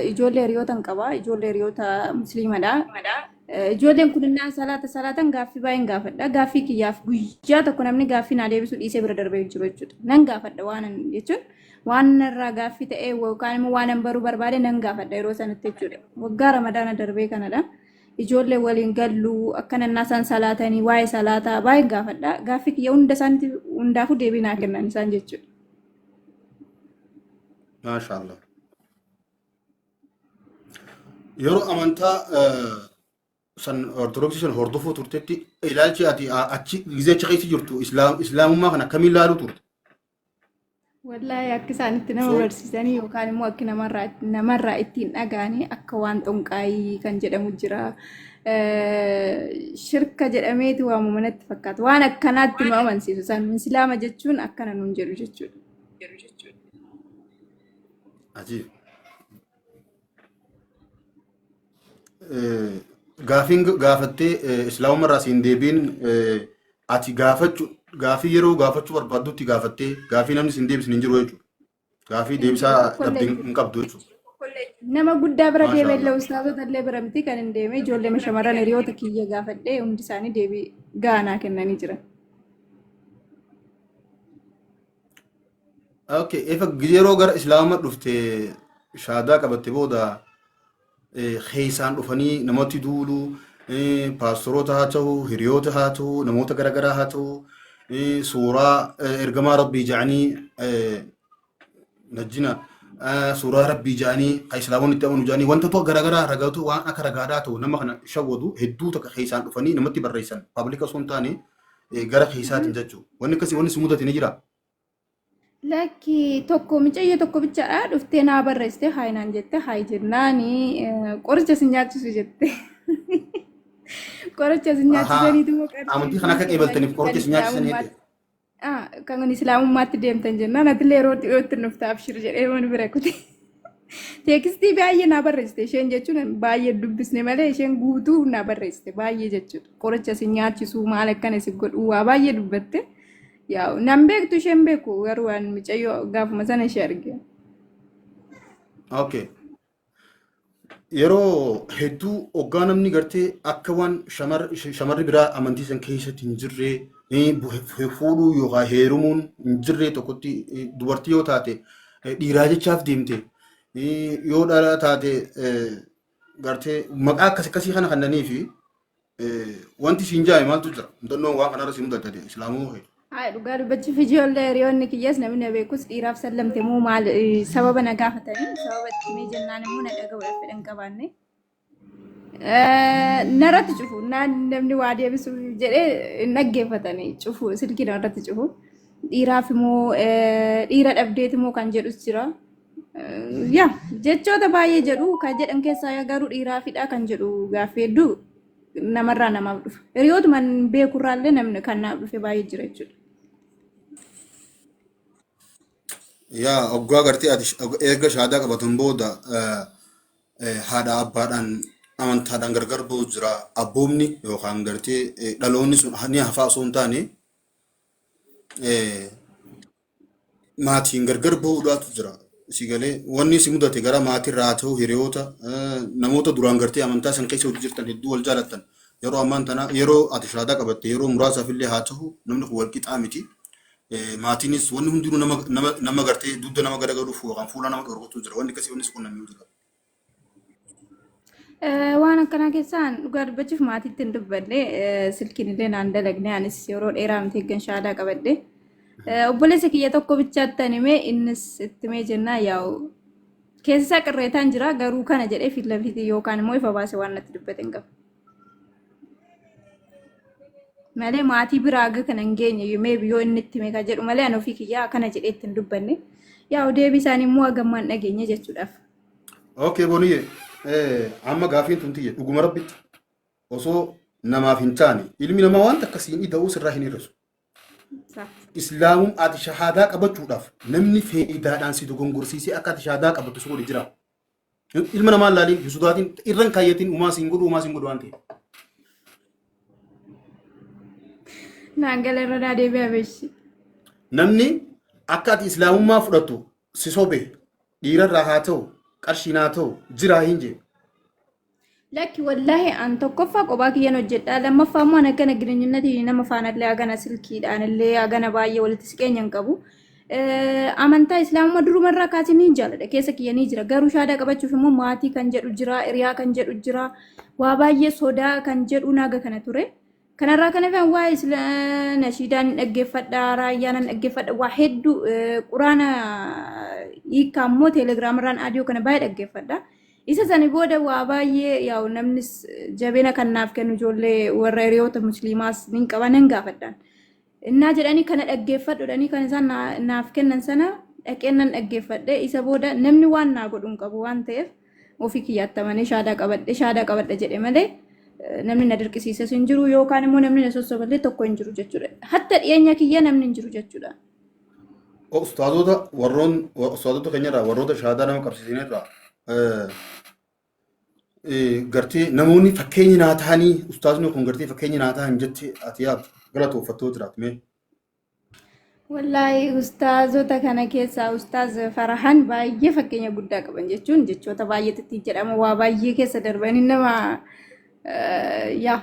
ijoollee hiriyootan qaba ijoollee hiriyoota musliimadha. Ijoolleen kun innaan salaatan gaaffii baay'een gaafadha. Gaaffii kiyyaaf guyyaa tokko namni gaaffii naa deebisuu dhiisee bira darbee jiru jechuudha. Nan gaafadha waan jechuun waan irraa gaaffii ta'ee yookaan immoo waan baruu barbaade nan gaafadha yeroo sanatti jechuudha. Waggaa ramadaana darbee kanadha. Ijoollee waliin gallu akka nannaasan salaatanii waa'ee salaataa baay'ee gaafadha. Gaaffii kiyya hunda isaanitti hundaafuu deebii naa kennan isaan jechuudha. Maashaallah. Yeroo amantaa san ortodoksii san hordofuu turtetti ilaalchi ati achi gizee achi keessa jirtu islaamummaa kana akkamiin ilaaluu turte? Wallaahi akka isaanitti nama barsiisanii yookaan immoo akka namarraa ittiin dhagaanii akka waan xonqaayii kan jedhamu jira. Shirka jedhameeti waamama natti fakkaata. Waan akkanaatti nu amansiisu isaan islaama jechuun akkana nuun jedhu jechuudha. Ajiib. Gaafiin gaafattee islaamummaarraa siin deebiin ati gaafii yeroo gaafachuu barbaaddutti gaafattee gaafii namni siin deebisne hin jiru jechuudha. Gaafii deebisaa dhabdee hin qabdu jechuudha. Nama guddaa bira deemee illee ustaazota illee bira miti kan hin deemee ijoollee shamarran hiriyoota kiyya gaafadhee hundi isaanii deebii gaanaa kennanii jiran. Okay, efa yeroo gara islaama dhufte shaadaa qabatte booda keessaan dhufanii namatti duulu paastoroota haa ta'u hiriyoota haa ta'u namoota garaagaraa haa ta'u suuraa ergamaa rabbii ja'anii najjina suuraa rabbii ja'anii kan islaamoonni itti amanu ja'anii wanta garaagaraa ragatu waan akka ragaadhaa ta'u nama kana shawwadu hedduu takka keessaan dhufanii namatti barreessan paablika osoo hin taane gara keessaatiin jechuudha. Wanni akkasii wanni si mudate ni jira. Lakki tokko mucayyoo tokko bichaadha dhuftee naa barreessite haayinaan jette haay jennaani qoricha si nyaachisu jette. Qoricha si nyaachisaniitu amantii kana akka qeebaltaniif qoricha si nyaachisanii. Kan islaamummaatti deemtan jennaan atillee yeroo dhiyootti nuuf taabshir jedhee waan bira kuti. Teekstii baay'ee naa barreessite isheen jechuun baay'ee dubbisne malee isheen guutuu naa barreessite baay'ee jechuudha. Qoricha si nyaachisuu maal akkana si godhu waa baay'ee dubbatte. Yaa nan beektu isheen beeku garuu waan mucayyoo gaafuma sana ishee arge. Okay. Yeroo hedduu hoggaa namni gartee akka waan shamarri biraa amantii san keessatti hin jirree fuudhuu yookaan heerumuun hin jirree tokkotti dubartii yoo taate dhiiraa jechaaf deemte yoo dhala taate gartee maqaa akkasii kana kannanii fi wanti siin jaa'e maaltu jira? Mudannoon waan kanarra si mudate islaamuu hee. Haa dhugaa dubbachuuf ijoollee hiriyoonni kiyyaas namni beekus dhiiraaf sallamte moo maal sababa na gaafatanii sababa itti mee jennaan immoo na dhaga'uudhaaf fedhan qabaanne. Narratti cufu namni waa deebisu jedhee hin dhaggeeffatanii cufu silkii narratti cufu. Dhiiraaf immoo dhiira dhabdeet immoo kan jedhus jira. Yaa jechoota baay'ee jedhu kan jedhan keessaa garuu dhiiraafidha kan jedhu gaaffii hedduu namarraa namaaf dhufa. Hiriyootuma beekurraallee namni kan naaf dhufe baay'ee jira jechuudha. Yaa hoggaa gartee ati erga shahaadaa qabatan booda haadha abbaadhaan amantaadhaan gargar ba'u jira. Abboomni yookaan gartee dhaloonni sun ni hafaa osoo hin taane maatiin gargar ba'uudhaatu jira. Si galee wanni si mudate gara maatirraa haa ta'u hiriyoota namoota duraan gartee amantaa san keessa hojii jirtan hedduu wal jaalattan yeroo ammaan tana yeroo ati shahaadaa qabatte yeroo muraasaaf illee haa ta'u namni kun wal qixaa miti. Maatiinis wanni hundinuu nama gartee dugda nama garagaluuf yookaan fuula nama dhorkutu jira. Wanni akkasii wanni si qunnamee jira. Waan akkanaa keessaan dhugaa dubbachuuf maatiitti hin dubbanne silkiin illee naan dalagne anis yeroo dheeraa miti eeggan shahaadaa qabadde. Obboleessa kiyya tokko bichaatti animee innis itti mee jennaa yaa'u keessa qirreetaan jira garuu kana jedhee filafiiti yookaan immoo ifa baase waan natti dubbate hin qabu. Malee maatii biraa aga kana hin geenye mee biyyoo inni itti mee ka jedhu malee ani ofii kiyyaa kana jedhee itti hin dubbanne yaa'u deebii isaanii immoo hagammaan dhageenye jechuudhaaf. Okay boniyye amma gaafiin tun tiyye dhuguma rabbitti osoo namaaf hin taane ilmi namaa waan akkasiin ida'uu sirraa hin hir'isu. Islaamuun ati shahaadaa qabachuudhaaf namni faayidaadhaan si dogongorsiisee akka ati shahaadaa qabattu si godhe jira. Ilma namaa laaliin hisudaatiin irran kaayyatiin uumaa siin godhu waan ta'eef. Naangala irra daadee beebeeshi. Namni akka ati islaamummaa fudhattu si sobe dhiirarraa haa ta'u qarshiin haa ta'u jiraa hin jee. Lakki wallahi an tokkoffaa qophaa kiyyan hojjedha lammaffaa immoo an akkana gireenyinati nama faanallee agana silkiidhaan illee agana baay'ee walitti siqeenya hin qabu. Amantaa islaamummaa durumarraa kaasee ni jaalladha keessa kiyyanii jira garuu shahaadaa qabachuuf immoo maatii kan jedhu jira hiriyaa kan jedhu jira waa baay'ee sodaa kan jedhu naaga kana ture. Kanarraa kan hafan waa nashiidaan dhaggeeffadha raayyaan dhaggeeffadha waa hedduu quraana hiikaa immoo teelegiraamirraan aadiyoo kana baay'ee dhaggeeffadha. Isa sani booda waa baay'ee yaa'u namnis jabeena kan naaf kennu ijoollee warra hiriyoota musliimaas ni qaban hin gaafadhaan. Innaa jedhanii kana dhaggeeffadhuudhanii kan isaan naaf kennan sana dhaqeennan dhaggeeffadhe isa booda namni waan naa godhu hin qabu waan ta'eef ofii kiyyaattamanii shahaadaa qabadha jedhe malee namni na dirqisiises hin jiru yookaan immoo namni na sossoballee tokko hin jiru jechuudha. Hatta dhiyeenya kiyya namni hin jiru jechuudha. Ustaazota keenyarraa warroota shahaadaa nama qabsiisanirraa gartee namoonni fakkeenyi naa ta'anii ustaazonni kun gartee fakkeenyi naa ta'an jettee ati yaadu galatooffattoo jiraatu mee? Wallahi ustaazota kana keessaa ustaaz Farahan baay'ee fakkeenya guddaa qaban jechuun jechoota baay'eetti jedhama waa baay'ee keessa darbanii nama yaa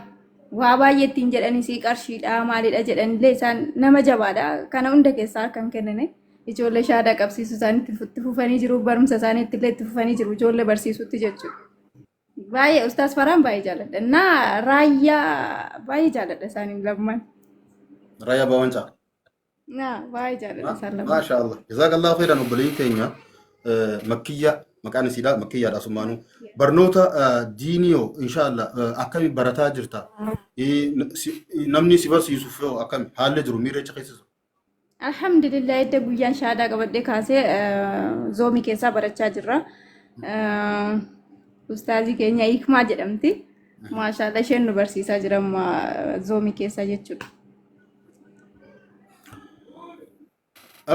waa baay'ee ittiin jedhanii si qarshiidha maalidha jedhanillee isaan nama jabaadha kana hunda keessaa kan kennane ijoollee shahaadaa qabsiisuu isaaniitti itti fufanii jiru barumsa isaaniitti illee itti fufanii jiru ijoollee barsiisuutti jechuudha. Baay'ee ustaaz Farahan baay'ee jaalladha naa raayyaa baay'ee jaalladha isaanii lamman. Raayyaa Bawancaa. Naa baay'ee jaalladha isaan lamman. Maashaallah jazaakallahu khairan obboleeyyi keenya makkiyya maqaan isiidha makkiyyaadha summaanuu barnoota diiniyoo inshaallah akkami barataa jirta namni si barsiisuuf akkami haalli jiru miirreecha keessa. Alhamdulillah edda guyyaan shahaadaa qabadhee kaasee zoomii keessaa barachaa jirra. Ustaazii keenya Hikmaa jedhamti. Maashaallah isheen nu barsiisaa jira zoomii keessaa jechuudha.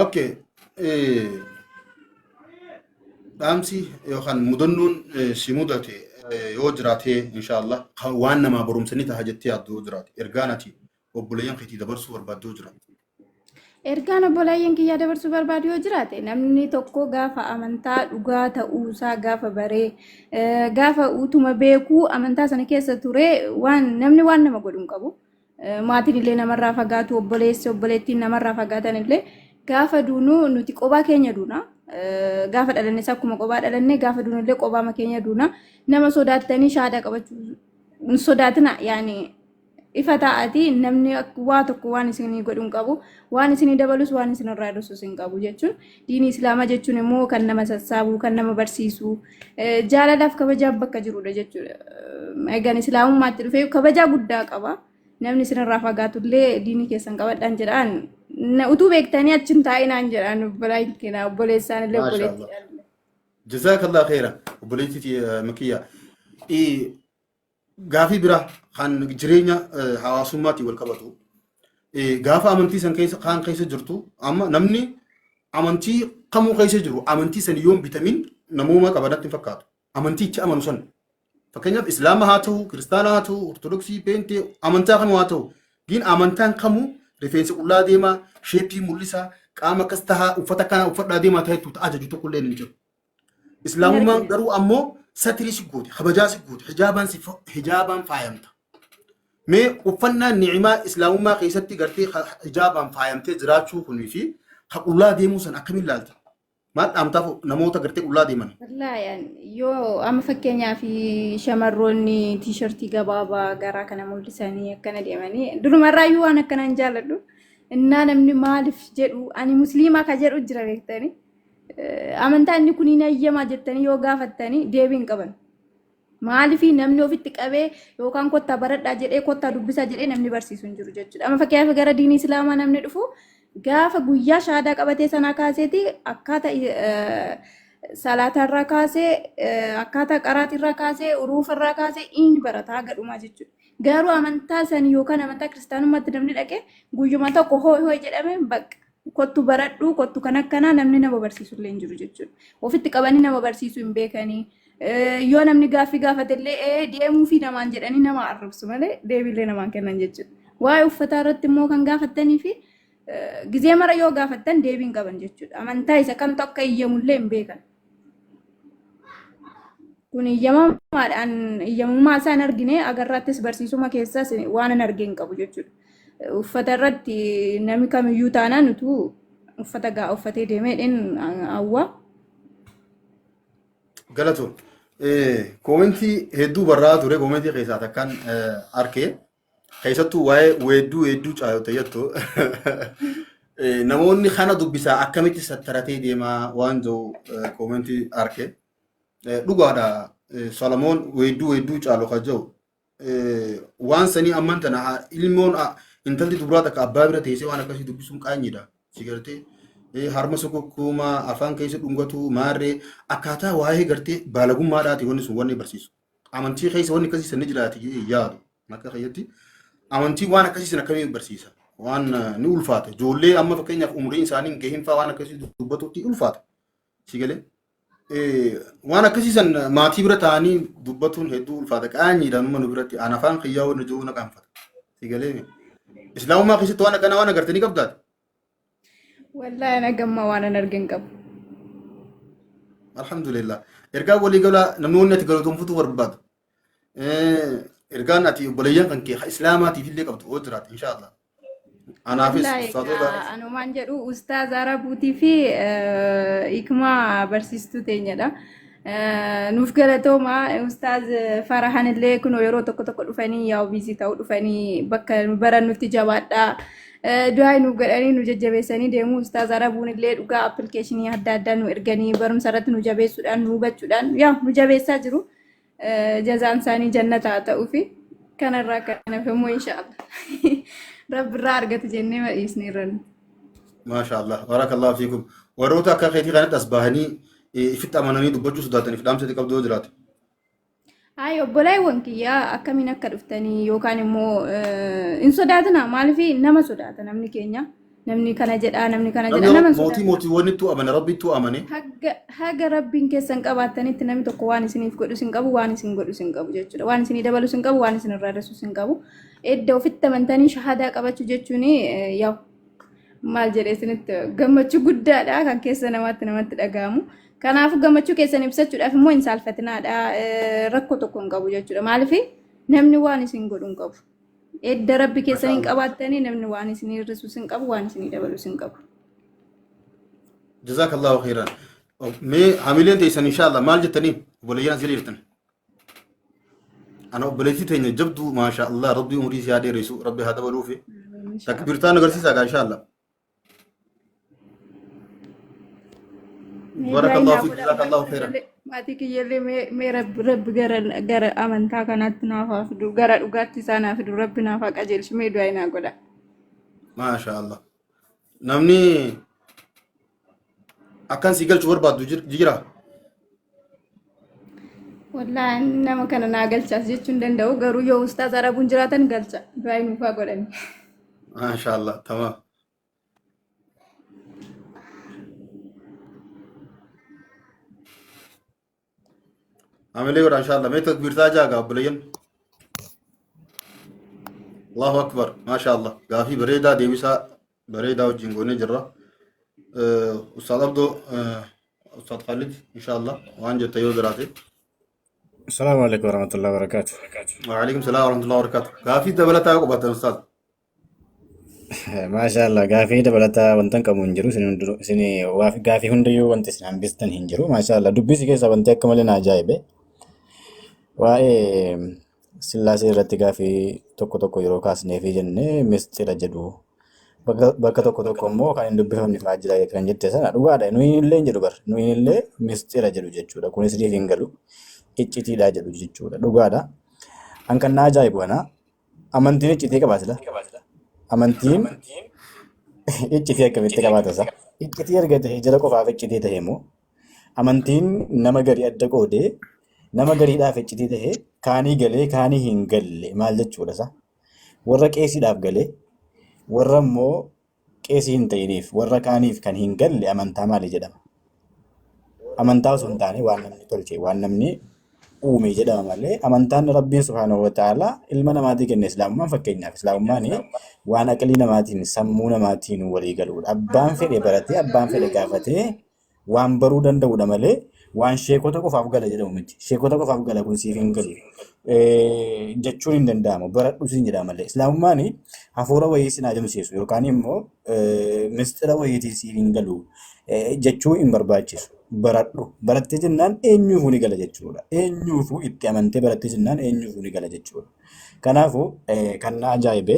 Okay. dhaamsi yookaan mudannoon si mudate yoo jiraate inshaallah waan namaa barumsanii ta'a jettee yaaddu yoo jiraate ergaan ati obboleeyyan keetii dabarsuu barbaaddu yoo jiraate. Ergaan obboleeyyan kiyyaa dabarsuu barbaadu yoo jiraate namni tokko gaafa amantaa dhugaa ta'uusaa gaafa baree gaafa utuma beekuu amantaa sana keessa ture namni waan nama godhu hin qabu. Maatiin illee namarraa fagaatu obboleessi obboleettiin namarraa fagaatan illee gaafa duunu nuti qophaa keenya duuna. Gaafa dhalanne akkuma qophaa dhalanne gaafa duunu illee qophaa keenya duuna. Nama sodaattanii shaadaa qabachuu hin sodaatina yaani ifa ta'ati namni waa tokko waan isinii godhu hin qabu waan isinii dabalus waan isinirraa dhusus hin qabu jechuun diinii islaamaa jechuun immoo kan nama sassaabu kan nama barsiisu jaalalaaf kabajaaf bakka jirudha jechuudha. Egaan islaamummaatti dhufee kabajaa guddaa qaba. Namni isinirraa fagaatullee diinii keessan qabadhaan jedhaan utuu beektanii achiin taa'inaan jedhaan obboleessaan illee obboleettiidhaan. Jazaakallah khayran obboleettii Makiyyaa. Gaafii bira kan jireenya hawaasummaatiin wal qabatu gaafa amantii san keessa jirtu amma namni amantii kamuu keessa jiru amantii san yoon bitamin namuma qabanatti hin fakkaatu amantiichi amanu san fakkeenyaaf islaama haa ta'u kiristaana haa ta'u ortodoksii peentee amantaa kamuu haa ta'u diin amantaan kamuu rifeensa qullaa deemaa sheeppii mul'isaa qaama akkas tahaa uffata kana uffadhaa deemaa ta'etu ajaju tokkollee hin jiru islaamummaan garuu ammoo satiri si goote kabajaa si goote hijaabaan faayamta mee uffannaa ni'imaa islaamummaa keessatti gartee hijaabaan faayamtee jiraachuu kunii fi qullaa deemuu san akkamiin ilaalta maal dhaamtaaf namoota gartee qullaa deeman wallaahi yoo amma fakkeenyaaf shamarroonni tiishartii gabaabaa garaa kana mul'isanii akkana deemanii durumarraayyuu waan akkanaan jaalladhu innaa namni maaliif jedhu ani musliimaa ka jedhu jira beektanii amantaa inni kun hin ayyamaa jettanii yoo gaafattanii deebiin qaban. Maaliifii namni ofitti qabee yookaan kottaa baradhaa jedhee kottaa dubbisaa jedhee namni barsiisu hin jiru jechuudha. Amma fakkeenyaaf gara diinii islaamaa namni dhufu gaafa guyyaa shaadaa qabatee sanaa kaaseeti akkaataa salaatarraa kaasee akkaataa qaraatirraa kaasee uruufarraa kaasee inni barataa gadhumaa jechuudha. Garuu amantaa sanii yookaan amantaa kiristaanummaatti namni dhaqee guyyuma tokko hooy jedhame bakka. Kottu baradhu kottu kan akkanaa namni nama barsiisu illee hin jiru jechuudha. Ofitti qabanii nama barsiisuu hin beekanii. Yoo namni gaaffii gaafatellee deemuu fi namaan jedhanii nama arrabsu malee deebiillee namaan kennan jechuudha. Waa'ee uffataa irratti immoo kan gaafattanii fi gizee mara yoo gaafattan deebiin qaban jechuudha. Amantaa isa kamtu akka iyyamullee hin beekan. Kun iyyamummaa isaan argine agarraattis barsiisuma keessaas waan hin argeen qabu jechuudha. Uffata irratti namni kamiyyuu taanaan utuu uffata gaa uffatee deemeen hawwa. Galatoon koomentii hedduu barraa ture koomentii keessaa takkaan arkee keessattuu waa'ee weedduu caayote jettu namoonni kana dubbisaa akkamitti sattaratee deemaa waan jiru koomentii arkee dhugaadha Solomoon weedduu caalu kan jiru waan sanii amman tana ilmoon intalli dubraa takka abbaa bira teessee waan akkasii dubbisuun qaanyiidha. Sigartee harma sokokkuuma afaan keessa dhungatu maarree akkaataa waa'ee gartee baalagummaadhaati wanni sun wanni barsiisu. Amantii keessa wanni akkasii sanni jiraati yaadu akka fayyatti amantii waan akkasii san akkamiin barsiisa waan ni ulfaata. Ijoollee amma fakkeenyaaf umriin isaanii hin gahin fa'aa waan akkasii dubbatutti ulfaata. Sigalee waan akkasii san maatii bira taa'anii dubbatuun hedduu ulfaata qaanyiidha numa nu biratti aan afaan kiyyaa wanni jiru na qaanfata. Sigalee islaamummaa keessatti waan akkanaa waan agartanii qabdaati. Wallaahi nagamma waan an argin qabu. Alhamdulillah. Ergaa walii galaa namoonni ati galatoomfatu barbaadu. Ergaan ati obboleeyyan kan kee islaamaatiif illee qabdu oo jiraate inshaallah. Anaafis ustaazota. Anumaan jedhu ustaaz Arabuutii fi hikmaa barsiistuu teenyadha. Nuuf galatooma ustaaz Farahan illee kun yeroo tokko dhufanii yaa ofiisii ta'uu dhufanii bakka barannutti jabaadhaa. Du'aa nu godhanii nu jajjabeessanii deemu ustaaz Arabuun illee dhugaa appilikeeshinii adda addaa nu erganii barumsa irratti nu jabeessuudhaan nu hubachuudhaan yaa nu jabeessaa jiru. Jazaan isaanii jannata haa ta'uu fi kanarraa kan hafemmoo inshaallah rabbi irraa argatu jennee madhiisne irran. Maashaallah barakallahu fiikum warroota akka keetii kanatti as bahanii ifitti amananii dubbachuu sodaataniif dhaamsa qabdoo jiraate. Hayi obboleewwan kiyyaa akkamiin akka dhuftanii yookaan immoo hin sodaatina maaliif nama sodaata namni keenya namni kana jedhaa namni kana namni jedha nama mootii wannitu amane rabbitu amane haga rabbiin keessan qabaatanitti namni tokko waan isiniif godhu sin qabu waan isin godhu sin qabu jechuudha waan isinii dabalu sin qabu waan isin irraa dasu sin qabu edda ofitti amantanii shahadaa qabachuu jechuun yaa maal jedhee isinitti gammachuu guddaadha kan keessa namatti dhaga'amu kanaafuu gammachuu keessan ibsachuudhaaf immoo hin saalfatinaadha rakkoo tokko hin qabu jechuudha maaliif namni waan isin godhu hin qabu edda rabbi keessaniin qabaatanii namni waan isinii hir'isu sin qabu waan isinii dabalu sin qabu. jazakallahu khairan mee hamileen teessan inshallah maal jettanii obboleeyyan asii jirtan ana obboleettii teenya jabduu maasha Allah rabbi umrii si haa dheeressu rabbi haa dabaluufi takbirtaan agarsiisaa gaa inshallah barakallahu fiik jazakallahu khairan maatii kiyyallee mee rabbi gara amantaa kanaatti naaf haa fidu gara dhugaatti isaa naaf fidu rabbi naaf haa qajeelchu mee du'aa naa godha. maasha Allah namni akkan si galchuu barbaaddu jira. Wallaahi nama kana naa galchaas jechuun danda'u garuu yoo ustaaz arabuun jiraatan galcha du'aa nuuf haa godhani. maasha Allah tamam. عملي ورا إن شاء الله ما تكبير تاجا قابلين الله أكبر ما شاء الله قافي بريدة ديوسا بريدة وجنقوني جرة أستاذ عبدو أستاذ خالد إن شاء الله وأن جت يودراتي السلام عليكم ورحمة الله وبركاته. وعليكم السلام ورحمة الله وبركاته قافي دبلتا وقبات أستاذ ما شاء الله قافي دبلتا وانتن كمون جرو سني وافي قافي هنديو وانت سنان بستن هنجرو ما شاء الله دبي سكيسا وانت كمالنا عجائبه waa'ee sillaasee irratti gaafii tokko yeroo kaasnee fi jennee mistira jedhu bakka tokko immoo kan hin dubbifamne fa'aa jira kan jette sana dhugaadha nuyi illee jedhu bar nuyi illee mistira jedhu jechuudha kunis dhiif hin galu iccitiidha jedhu jechuudha dhugaadha an kan na ajaa'ibu ana amantiin iccitii qabaatila amantiin iccitii akkamitti qabaatasa iccitii erga ta'e jala qofaaf iccitii ta'e immoo amantiin nama gadi adda qoodee nama gariidhaaf iccitii ta'e kaanii galee kaanii hin galle maal jechuudha isa warra qeesiidhaaf galee warra immoo qeesii hin ta'iniif warra kaaniif kan hin galle amantaa maali jedhama amantaa osoo hin taane waan namni tolche waan namni uume jedhama malee amantaan rabbiin subhaanahu wa ta'aalaa ilma namaatii kenne islaamummaan fakkeenyaaf islaamummaan waan aqlii namaatiin sammuu namaatiin walii galuudha abbaan fedhe baratee abbaan fedhe gaafatee waan baruu danda'uudha malee waan sheekota qofaaf gala jedhamu miti sheekota qofaaf gala kun siif hin galu jechuun hin danda'amu baradhu siin jedhama malee islaamummaan hafuura wayii sin ajamsiisu yookaan immoo mistira wayiitii siif hin galu jechuu hin barbaachisu baradhu barattee jennaan eenyuufuu ni gala jechuudha eenyuufuu itti amantee barattee jennaan eenyuufuu ni gala jechuudha kanaafuu kan na ajaa'ibe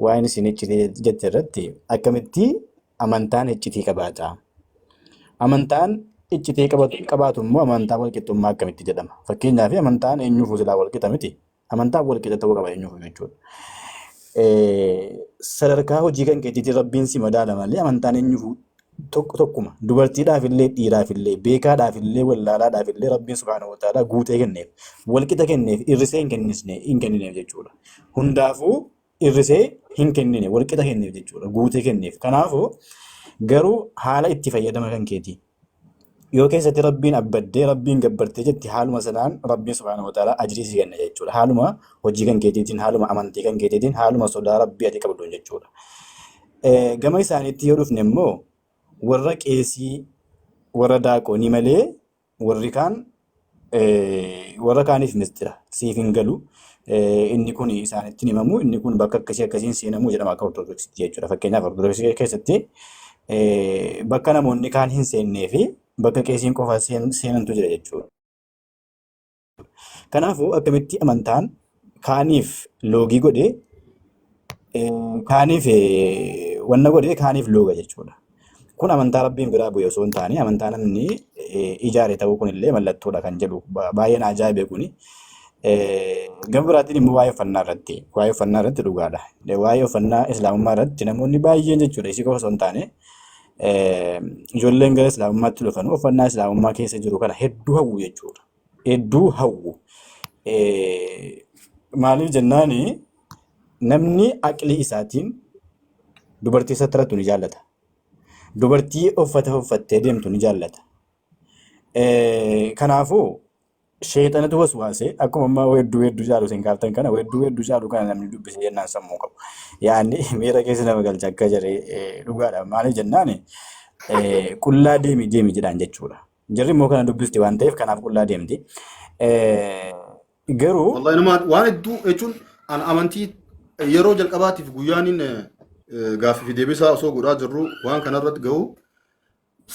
waan isin iccitii jette irratti akkamitti amantaan iccitii qabaata amantaan iccitii qabaatu immoo amantaa walqixxummaa akkamitti jedhama fakkeenyaaf amantaan eenyuufuu silaa walqixa miti amantaan walqixa ta'uu qaba eenyuufuu jechuudha sadarkaa hojii kan keetiitiin rabbiin si madaala malee amantaan eenyuufuu tokkuma dubartiidhaaf illee dhiiraaf illee beekaadhaaf illee wallaalaadhaaf illee rabbiin subhaanahu wa ta'aalaa guutee kenneef walqixa kenneef irrisee hin kennineef jechuudha hundaafuu irrisee hin kennine walqixa kenneef jechuudha guutee kenneef kanaafuu garuu haala itti fayyadama kan keetii yoo keessatti rabbiin abbaddee rabbiin gabbartee jetti haaluma sanaan rabbiin subhaanahu wa ta'aalaa ajrii si kenna jechuudha haaluma hojii kan keetiitiin haaluma amantii kan keetiitiin haaluma sodaa rabbii ati qabdu jechuudha gama isaaniitti yoo dhufne immoo warra qeesii warra daaqonii malee warri kaan warra kaaniif mistira siif hin galu inni kun isaanitti himamu inni kun bakka akkasiin seenamu jedhama akka ortodoksiitti jechuudha fakkeenyaaf ortodoksii keessatti bakka namoonni kaan hin seennee fi bakka qeesiin qofa seenantu jira jechuudha. Kanaafuu akkamitti amantaan kaaniif loogii godhee kaaniif wanna godhee kaaniif looga jechuudha. Kun amantaa rabbiin biraa bu'e osoo hin taane amantaa namni ijaare ta'uu kunillee mallattoodha kan jedhu baay'een ajaa'ibe kuni. Gama biraatiin immoo waa'ee uffannaa irratti dhugaadha. Waa'ee uffannaa islaamummaa irratti namoonni baay'een jechuudha isii qofa osoo hin taane ijoolleen gara islaamummaatti dhufan uffannaa islaamummaa keessa jiru kana hedduu hawwu jechuudha. Hedduu hawwu. Maaliif jennaan namni aqlii isaatiin dubartii sattarattu ni jaallata. Dubartii uffata uffattee deemtu ni jaallata. Kanaafuu sheexanatu waswaasee akkuma ammaa weedduu caalu isin kaaftan kana weedduu caalu kana namni dubbise jennaan sammuu qabu. Yaanni miira keessa nama galcha akka jaree dhugaadha. Maaliif jennaan qullaa deemi jedhaan jechuudha. Jarri immoo kana dubbiste waan ta'eef kanaaf qullaa deemti. Garuu wallahi nama waan hedduu jechuun amantii yeroo jalqabaatiif guyyaaniin gaaffii fi deebisaa osoo godhaa jirru waan kanarratti gahu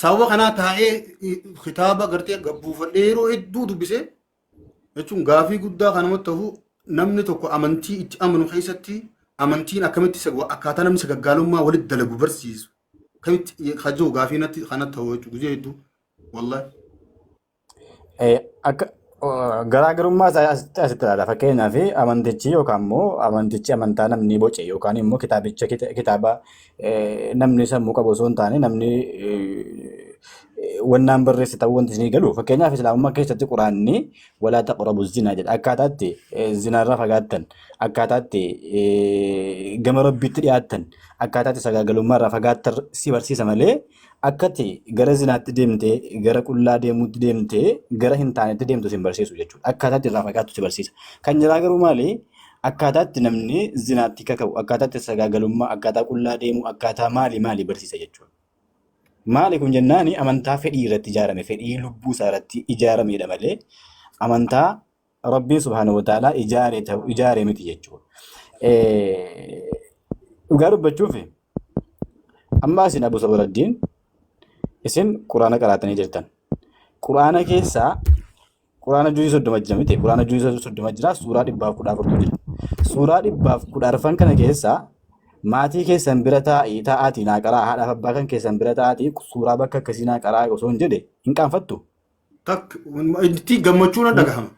sababa kanaa taa'ee kitaaba gartee buufadhee yeroo hedduu dubbisee jechuun gaaffii guddaa kanamatti ta'u namni tokko amantii itti amanu keessatti amantiin akkamitti akkaataa namni sagaggaalummaa walitti dalagu barsiisu akkamitti hajjoo gaaffii kanatti ta'u jechuudha guyyaa hedduu wallahi. Akka garaagarummaa asitti ilaala. Fakkeenyaaf amantichi yookaan immoo amantichi amantaa namni boce yookaan immoo kitaaba namni sammuu qabu osoo hin taane namni wannaan barreesse ta'uu wanti isinii galu. Fakkeenyaaf islaamummaa keessatti quraanni walaa taqrabu zinaa jedha. Akkaataatti zinaarraa fagaattan, akkaataatti gama rabbiitti dhiyaattan, akkaataatti sagaagalummaarraa fagaattan si barsiisa malee akkati gara zinaatti deemtee gara qullaa deemuutti deemtee gara hin taanetti deemtu sin barsiisu jechuudha. Akkaataatti irraa fagaattu si barsiisa. Kan jiraa garuu maali? Akkaataatti namni zinaatti kaka'u, akkaataatti sagaagalummaa, akkaataa qullaa deemu, akkaataa maali barsiisa jechuudha. Maali kun jennaani amantaa fedhii irratti ijaarame, fedhii lubbuu isaa irratti ijaaramedha malee amantaa Rabbiin subhaanahu wa ta'aalaa ijaare miti jechuudha. Dhugaa dubbachuuf amma isin Abu Sabaraddiin isin quraana qaraatanii jirtan. Quraana keessaa quraana juuzii 30 jira miti. Quraana juuzii 30 jira. Suuraa 114 jira. Suuraa 114 kana keessaa maatii keessan bira taa'aatii naa qaraa haadhaaf abbaa kan keessan bira taa'aatii suuraa bakka akkasii naa qaraa osoo hin jedhe hin qaanfattu. Itti gammachuun dhagahama.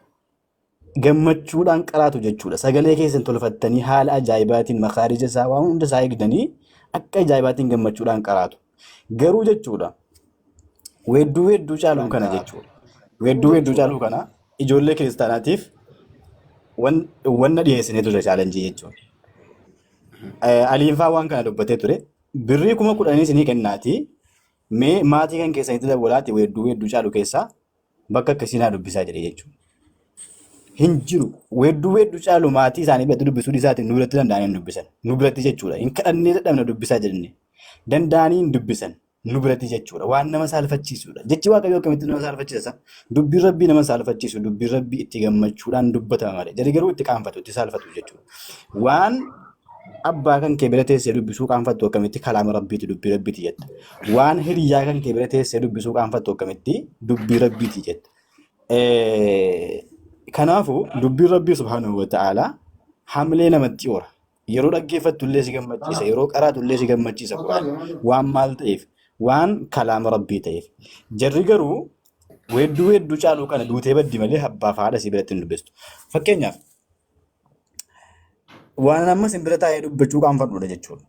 Gammachuudhaan qaraatu jechuudha. Sagalee keessan tolfattanii haala ajaa'ibaatiin makaarija isaa waan hunda isaa eegdanii akka ajaa'ibaatiin gammachuudhaan qaraatu. Garuu jechuudha weedduu caaluu kana jechuudha. Weedduu caaluu kana ijoollee kiristaanaatiif wanna dhiyeessinee ture chaalenjii jechuudha. Aliinfaa waan kana dubbatee ture. Birrii 10,000 isinii kennaatii mee maatii kan keessanitti dabalaati weedduu caaluu keessaa bakka akkasii naa dubbisaa jedhe jechuudha. Hin jiru. Weedduu caalu maatii isaanii biratti dubbisuu isaatiin nu biratti danda'anii hin dubbisan. Nu biratti jechuudha. Hin kadhannee dadhabna dubbisaa jedhanii. Danda'anii hin dubbisan. Nu biratti jechuudha. Waan nama saalfachiisudha. Jechi Waaqayyoo akkamitti nama saalfachiisa? Dubbiin Rabbii nama saalfachiisu. Dubbiin Rabbii itti gammachuudhaan dubbatama malee. Jarri garuu itti qaanfatu, itti saalfatu jechuudha. Waan abbaa kan kee bira teessee dubbisuu qaanfattu akkamitti kalaama Rabbiiti dubbii Rabbiiti jetta. Waan hiriyaa kan kee bira teessee dubbisuu qaanfattu akkamitti dubbii Rabbiiti jetta. Kanaafuu dubbiin Rabbii subhaanahu wa ta'aalaa hamlee namatti oora. Yeroo dhaggeeffattu illee si gammachiisa, yeroo qaraatu illee si gammachiisa. Waan maal ta'eef, waan kalaama Rabbii ta'eef. Jarri garuu weedduu caaluu kana duutee baddi malee abbaa fi haadha si biratti hin dubbistu. Fakkeenyaaf waan amma sin bira taa'ee dubbachuu qaanfadhuudha jechuudha.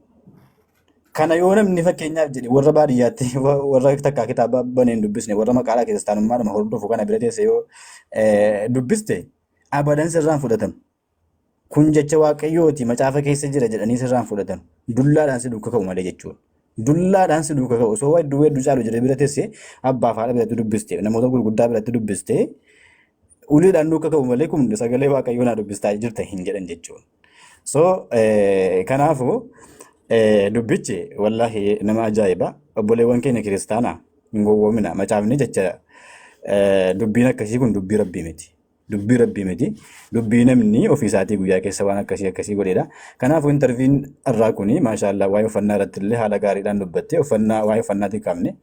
Kana yoo namni fakkeenyaaf jedhe warra baadiyyaatti warra takkaa kitaaba banee hin dubbisne warra maqaalaa kiristaanummaadhuma hordofu kana bira teesse yoo dubbiste abadan sirraan fudhatamu. Kun jecha Waaqayyooti macaafa keessa jira jedhanii sirraan fudhatamu. Dullaadhaan si duuka ka'u malee jechuudha. Dullaadhaan si duuka ka'u osoo weedduu caalu jedhee bira teesse abbaa fi haadha biratti dubbiste namoota gurguddaa biratti dubbiste uliidhaan duuka ka'u malee kun sagalee Waaqayyoo naa dubbistaa jirta hin jedhan jechuudha. So kanaafuu dubbichi wallahi nama ajaa'iba. Obboleewwan keenya kiristaanaa hin gowwoomina. Macaafni jecha dubbiin akkasii kun dubbii Rabbii miti. Dubbii Rabbii miti. Dubbii namni ofiisaatii guyyaa keessa waan akkasii godheedha. Kanaafuu intarviin irraa kuni maashaallah waa'ee uffannaa irratti illee haala gaariidhaan dubbatte waa'ee uffannaati qabne.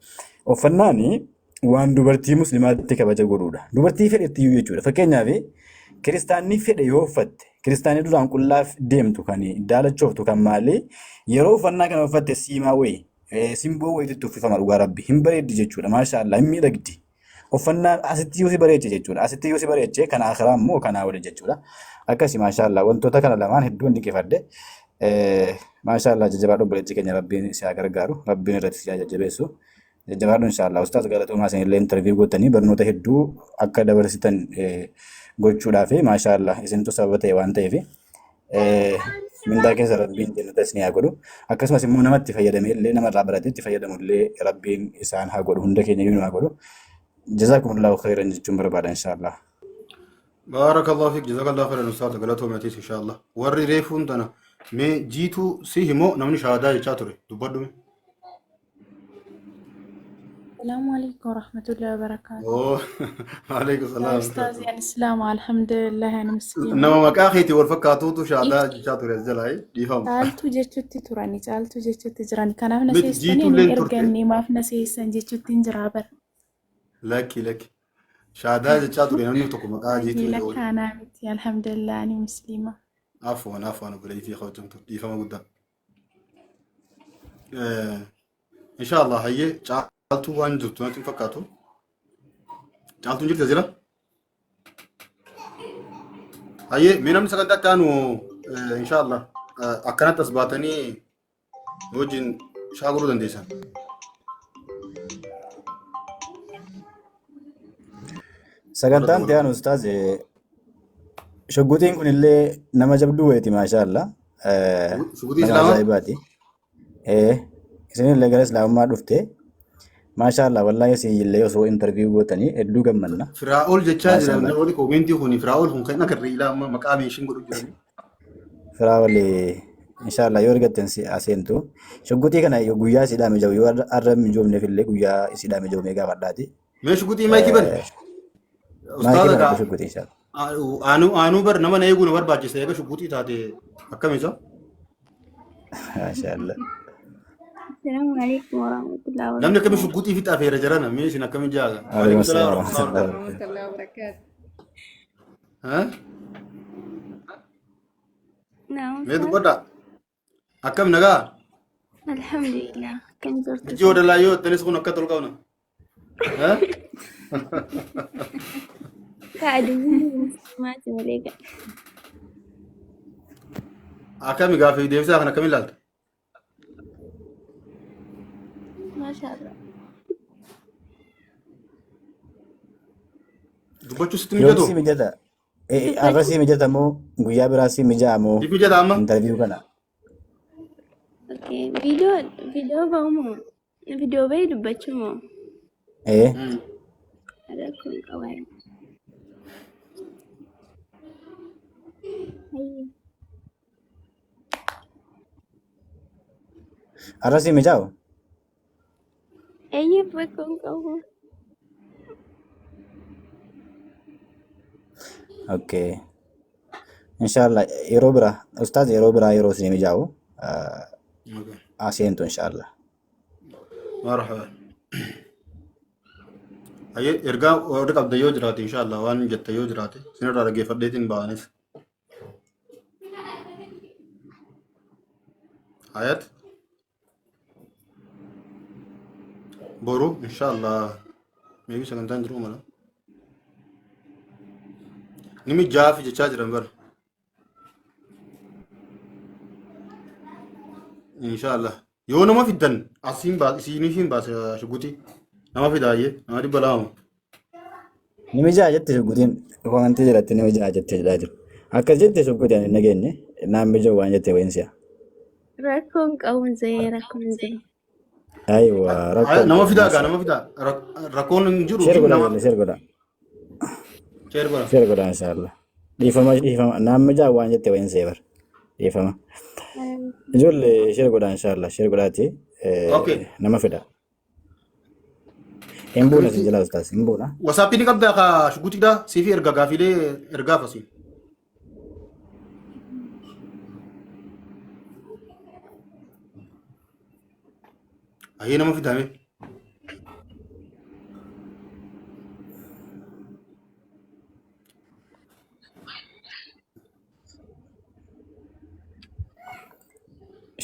Uffannaani waan dubartii musliimaatti kabaja godhuudha. Dubartii fedhetti iyyuu jechuudha. Fakkeenyaaf kiristaanni fedhe yoo uffatte kiristaanii duraan qullaaf deemtu kan daalachooftu kan maali yeroo uffannaa kana uffatte siimaa wayii simboo wayiitti uffifama dhugaa Rabbi hin bareeddi jechuudha. Maashaallah hin miidhagdi. Uffannaa asitti yoo si bareeche jechuudha. Asitti yoo si bareeche kan akhiraa immoo kanaa waliin jechuudha. Akkasii maashaallah wantoota kana lamaan hedduu dinqifadhe. Maashaallah jajjabaadhu obboleettii keenya Rabbiin si haa gargaaru. Rabbiin irratti si haa jajjabeessu. Jajjabaadhu inshaallah. Ustaaz Galatoomaa isin illee intarviiyuu gootanii barnoota hedduu akka dabarsitan gochuudhaaf maashaallah isintu sababa ta'e waan ta'eef mindaa keessa rabbiin jannata isin haa godhu. Akkasumas immoo namatti fayyadame illee namarraa baratee itti fayyadamu illee rabbiin isaan haa godhu. Hunda keenya iyyuu haa godhu. Jazaakumullahu khairan jechuun barbaada inshallah. بارك الله فيك جزاك الله خيرا أستاذ قالته ماتيس إن شاء الله وري ريفون تنا مي جيتو سيهمو نمني شهادة يشاتوري دبادو السلام عليكم ورحمة الله وبركاته. أوه عليكم يا السلام أستاذ يعني السلام الحمد لله أنا مسلمة. إنما مكاخيتي والفكاتو شهادة يشاتوري الزلاي ديهم سألت جتشتي تراني سألت جتشتي جراني كان أنا مت نسيستني جيتو إني لين تركي إرجعني ما في نسيستن جتشتي جرابر. لك شهادة يشاتوري نمني تكو مكا جيتو لك يقول أنا متي الحمد لله أنا مسلمة. عفوا بليتي خوتم ديهم قدام إن شاء الله هي جالتو وان جبتو نتي فكاتو جالتو جيت زيلا هي مينم سكنتا كانوا إن شاء الله أكنت أثباتني وجن شاغرو دنديسان Sagantaan ta'an ustaaz shoggutiin kun illee nama jabduu wayiiti maashaallah. سبوتي Nama إسلاما ajaa'ibaati. Isin illee gara islaamummaa dhufte maashaallah wallahi isin illee osoo interview gootanii hedduu gammanna. فراول جتشا جرا Maashaallah. نقول كومنتي هوني فراول هون كنا كريلا مقام يشين قدو جرا Firaa walii inshallah yoo argattan si aseentu shoggutii kana guyyaa siidhaame jiru yoo arra hin joomneef illee guyyaa siidhaame jiru meeqa fadhaati. ماشي قدي ما يكبر Maayikii أستاذ kana كا shoggutii inshallah. آنو بر نما نيجون ور باجي سيجا شو قدي تاتي أكمل إيشا Maashaallah. السلام عليكم ورحمة الله نمني كم وبركاته. شو قدي في تافير جرانا ماشي نكمل جاga Waalaikum عليكم السلام assalam ورحمة الله warahmatullahi وبركاته wabarakatuh. الله وبركاته. ها نعم ميدو أستاذ. بدا أكمل نجا الحمد لله كم زرت نجي ولا لا يو تنس كنا كتر كونا ها قاعد ما تملك أكمل قافي ديفسا أنا كمل لالت ما شاء الله. دبچو ستمي Yoom جدو si mijata? Arra si mijata moo guyyaa biraa si mijaa moo دي بيجا داما interview kana? اوكي فيديو بومو فيديو بيد بچمو Eh هذا كل قوي هي arra si mijaa'u? اي بكون قوي Okay. Inshallah yeroo biraa ustaaz yeroo biraa yeroo si mijaa'u aseentu inshallah. مرحبا هي إرجع ورد قبل يوم جراتي إن شاء الله وان جت يوم جراتي سنة رجع فديتين بانس حياة بورو إن شاء الله ميبي سكنتان درو ملا نمي جافي جتشاج رمبر إن شاء الله يوم ما في الدن أسيم باس سيني فين باس شقوتي ما في داعي ما دي بلاهم Ni mijaa jette shuggutiin komantii jalatti ni mijaa jette jedhaa jiru. Akkas jette shuggutiin hin nageenye naan mijaa waan jette wayinsiya. راكون قوي زي راكون زي Aywa rakkoon nama qabu fidaa gaa masha. nama fidaa rakkoon hin jiru Sheer fi godha nama jelle sheer godha. sheer bara Sheer godha inshallah. Dhiifama naan mijaa waan jette wayinsiya bar. Dhiifama. Ijoollee sheer godha inshallah sheer godhaati okay nama fida. Hin buuna si jala ustaas hin buuna. wasaapii ni qabdaa kaa shugutiidha siifi erga gaafilee ergaa fasiin ayee nama fidame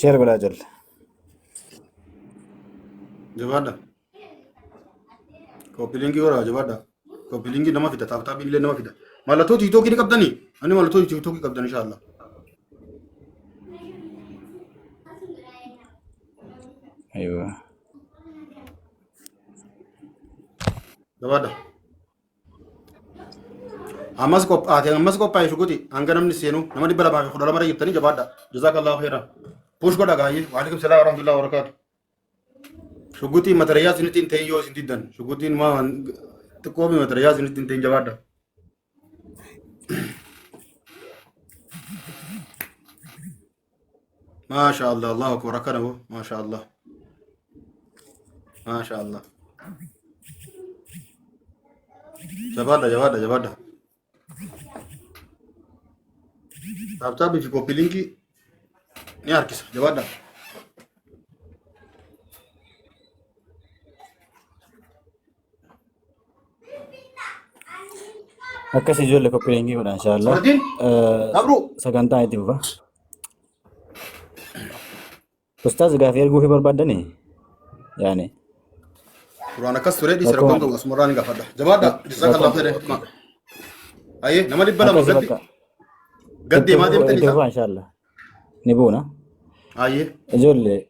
Sheer godhaa ijoollee. jabaadha koopiliingii wara jabaadha koopiliingii nama fida taaptaabiin illee nama fida mallattoo tiiktookii ni qabdanii ani mallattoo tiiktookii qabdan inshaallah Aywa. jabaadha ammas qophaa'e shukuti hanga namni seenu nama 212 mara jirtanii jabaadha. Jazaakallahu khairan. Push godha gaayee. Wa alaikum salaam wa rahmatullahi wa barakatuh. Shukuti matariyaa isinitti hin ta'in yoo isin diddan. Shukutiin maa xiqqoomi matariyaa isinitti hin ta'in jabaadha. ما شاء الله الله أكبر كنبه ما شاء الله ما شاء الله جبادة تابي في كوبي لينكي نياركس جبادة akkas ijoollee koppiilingii godha inshaallah. سردين أبرو Sagantaa itti fufa. Ustaaz gaafii erguu fi barbaaddanii yaani قرآن كسر دي سرقون تو اسمراني قفدا جبادة جزاك الله خير أيه نما دبلا akkas مقدي bakka قدي ما itti دمتني fufa سا inshaallah ni buuna أيه ijoollee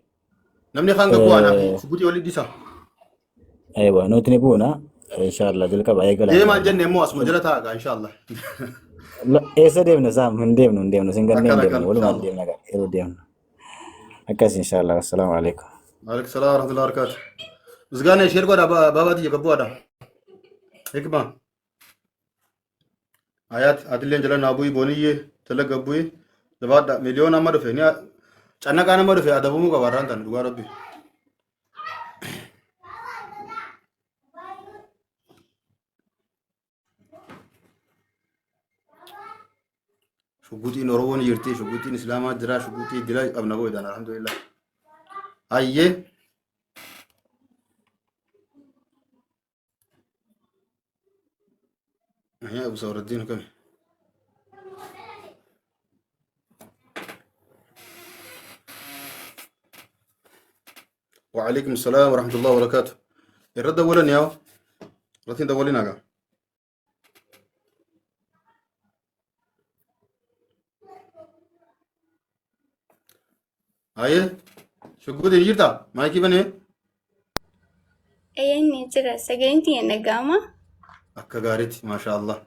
نمني خان قبوانا في سبوتي ولي دي سا aywa nuti ni buuna inshaallah jalqaba eegala إيه ما الجنة مو اسمه جلتها إن شاء الله eessa deemna saam hin deemnu sin gannee hin أكل deemnu إن شاء walumaan الله deemna yeroo deemnu akkas inshaallah assalaamu alaikum عليك السلام ورحمة الله وبركاته مسجانة شير قدا بابا تيجي قبوانا هيك ما آيات أدلين جلنا أبوي بونية تلقى أبوي جبادة مليون أمر في نيا أنا كان أمر في أدبو مو كباران تان دوار أبوي شغوتي نورون يرتي شغوتي إسلام جرا شغوتي جرا أبنا بوي دانا الحمد لله أيه هي أبو سور الدين كم وعليكم السلام ورحمة الله وبركاته الرد أولا يا رتين دولين أجا أيه شغوتي يجيتا ما يجي بني Inni jira sagantii hin dhaga'ama. أكا غاريت ما شاء الله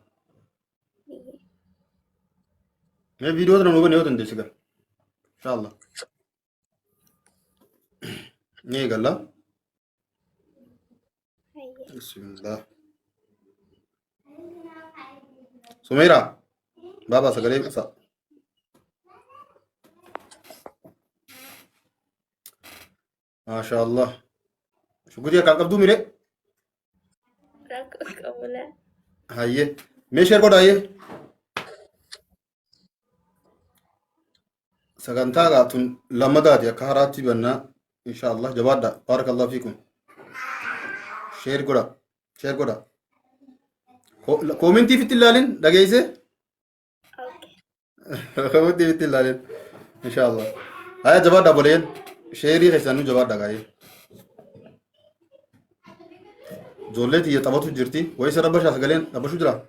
मैं वीडियो तो नोबन नहीं होता इंदे إن شاء الله ये गल्ला بسم الله سميرة بابا سكري بسا ما شاء الله شو قلت يا كان قبضو ميري Rakkoo qabula. هاي मैं share code आइए سكنتا قاتون لما دات يا كهراتي بنا إن شاء الله جواد بارك الله فيكم شير كودا كومنتي في تلالين دقيسة Okay. كومنتي في تلالين إن شاء الله هاي جواد بولين شيري خيسانو جواد دقاي جولتي يتبطو جرتي ويسر ربش أسقلين ربشو جرا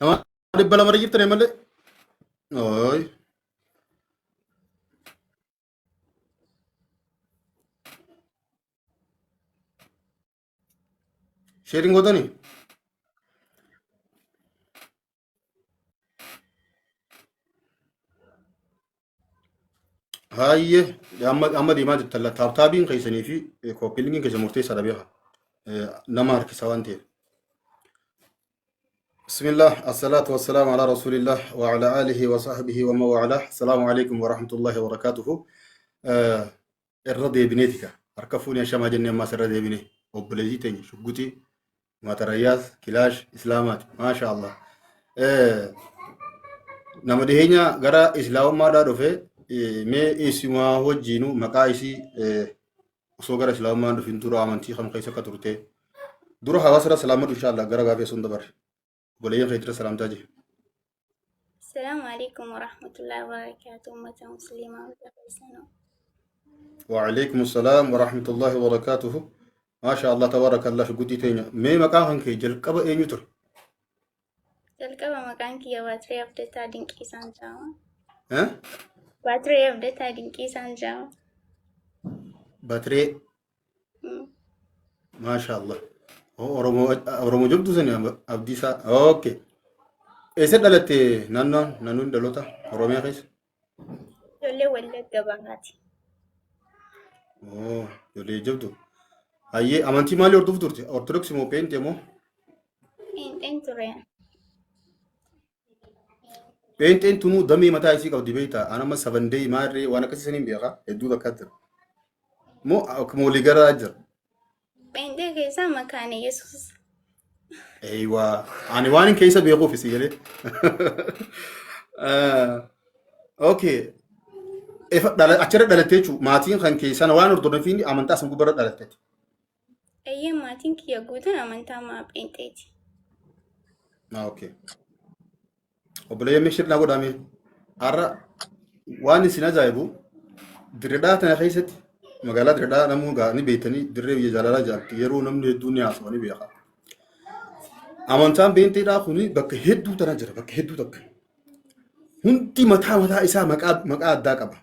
nama dibbala mara jirtane malee ooy sheering godani haayye amma deemaa jirtalla taabtaabiin keessanii fi kooppilingiin keessa murteessaadha beeka nama harkisa waan ta'eef بسم الله الصلاة والسلام على رسول الله وعلى آله وصحبه ومن والاه السلام عليكم ورحمة الله وبركاته الرضي بنيتك أركفوني يا شما جنة ما سر بني وبلدي تاني شقتي ما ترياس كلاش إسلامات ما شاء الله نما دهينا غرا إسلام ما دارو في مي اسمه هو جينو مكايسي سوغر إسلام ما دفين تورا أمانتي خم كيسا كتورتي دورو حواسرا سلامت إن شاء الله غرا غافي سندبر بولين خيتر سلام تاجي السلام عليكم ورحمة الله وبركاته أمة مسلمة وتحسنوا. وعليكم السلام ورحمة الله وبركاته. ما شاء الله تبارك الله شو قدي تيجي مي مكان كي جل كبا إيه يتر jalqaba maqaan kiyya baatirii abdataa dinqiisaan jedhama. ها Baatirii abdataa dinqiisaan jedhama. باتري ما شاء الله أورومو جبتو سني أبدي سا أوكي إيش دلت نانون دلوتا أوروميا كيس Ijoollee wallagga bahaati. أوه يولي جبتو هاي أمانتي مالي أردوف دورتي أرثوذكس مو بينتي مو Eenyuun ture? بينتين تنو دمي متى يسيك أو دبيتا أنا ما 7 day ماري وأنا كسي سنين بيها يدو دكاتر مو أكمل لجرا أجر Beendee keessaa makaana Yesuus. ايوه انا وين كيسه بيقو في سيري اوكي اف اچره دلتيچو ماتين خان كيسه وان اردن فيني امنتا سن غبر دلتت Eeyyee maatiin kiyya guutuun amantaa maa pheenxeeti. اوكي وبلاي مشير لا غدامي ارا وان سينا جايبو دردا تنا خيست مغالا دردا نمو غا ني بيتني دري جلالا جالت يرو نمني الدنيا سوني بيخا amantaan beenteedhaa kuni bakka hedduu tana jira bakka hedduu takka hundi mataa isaa maqaa addaa qaba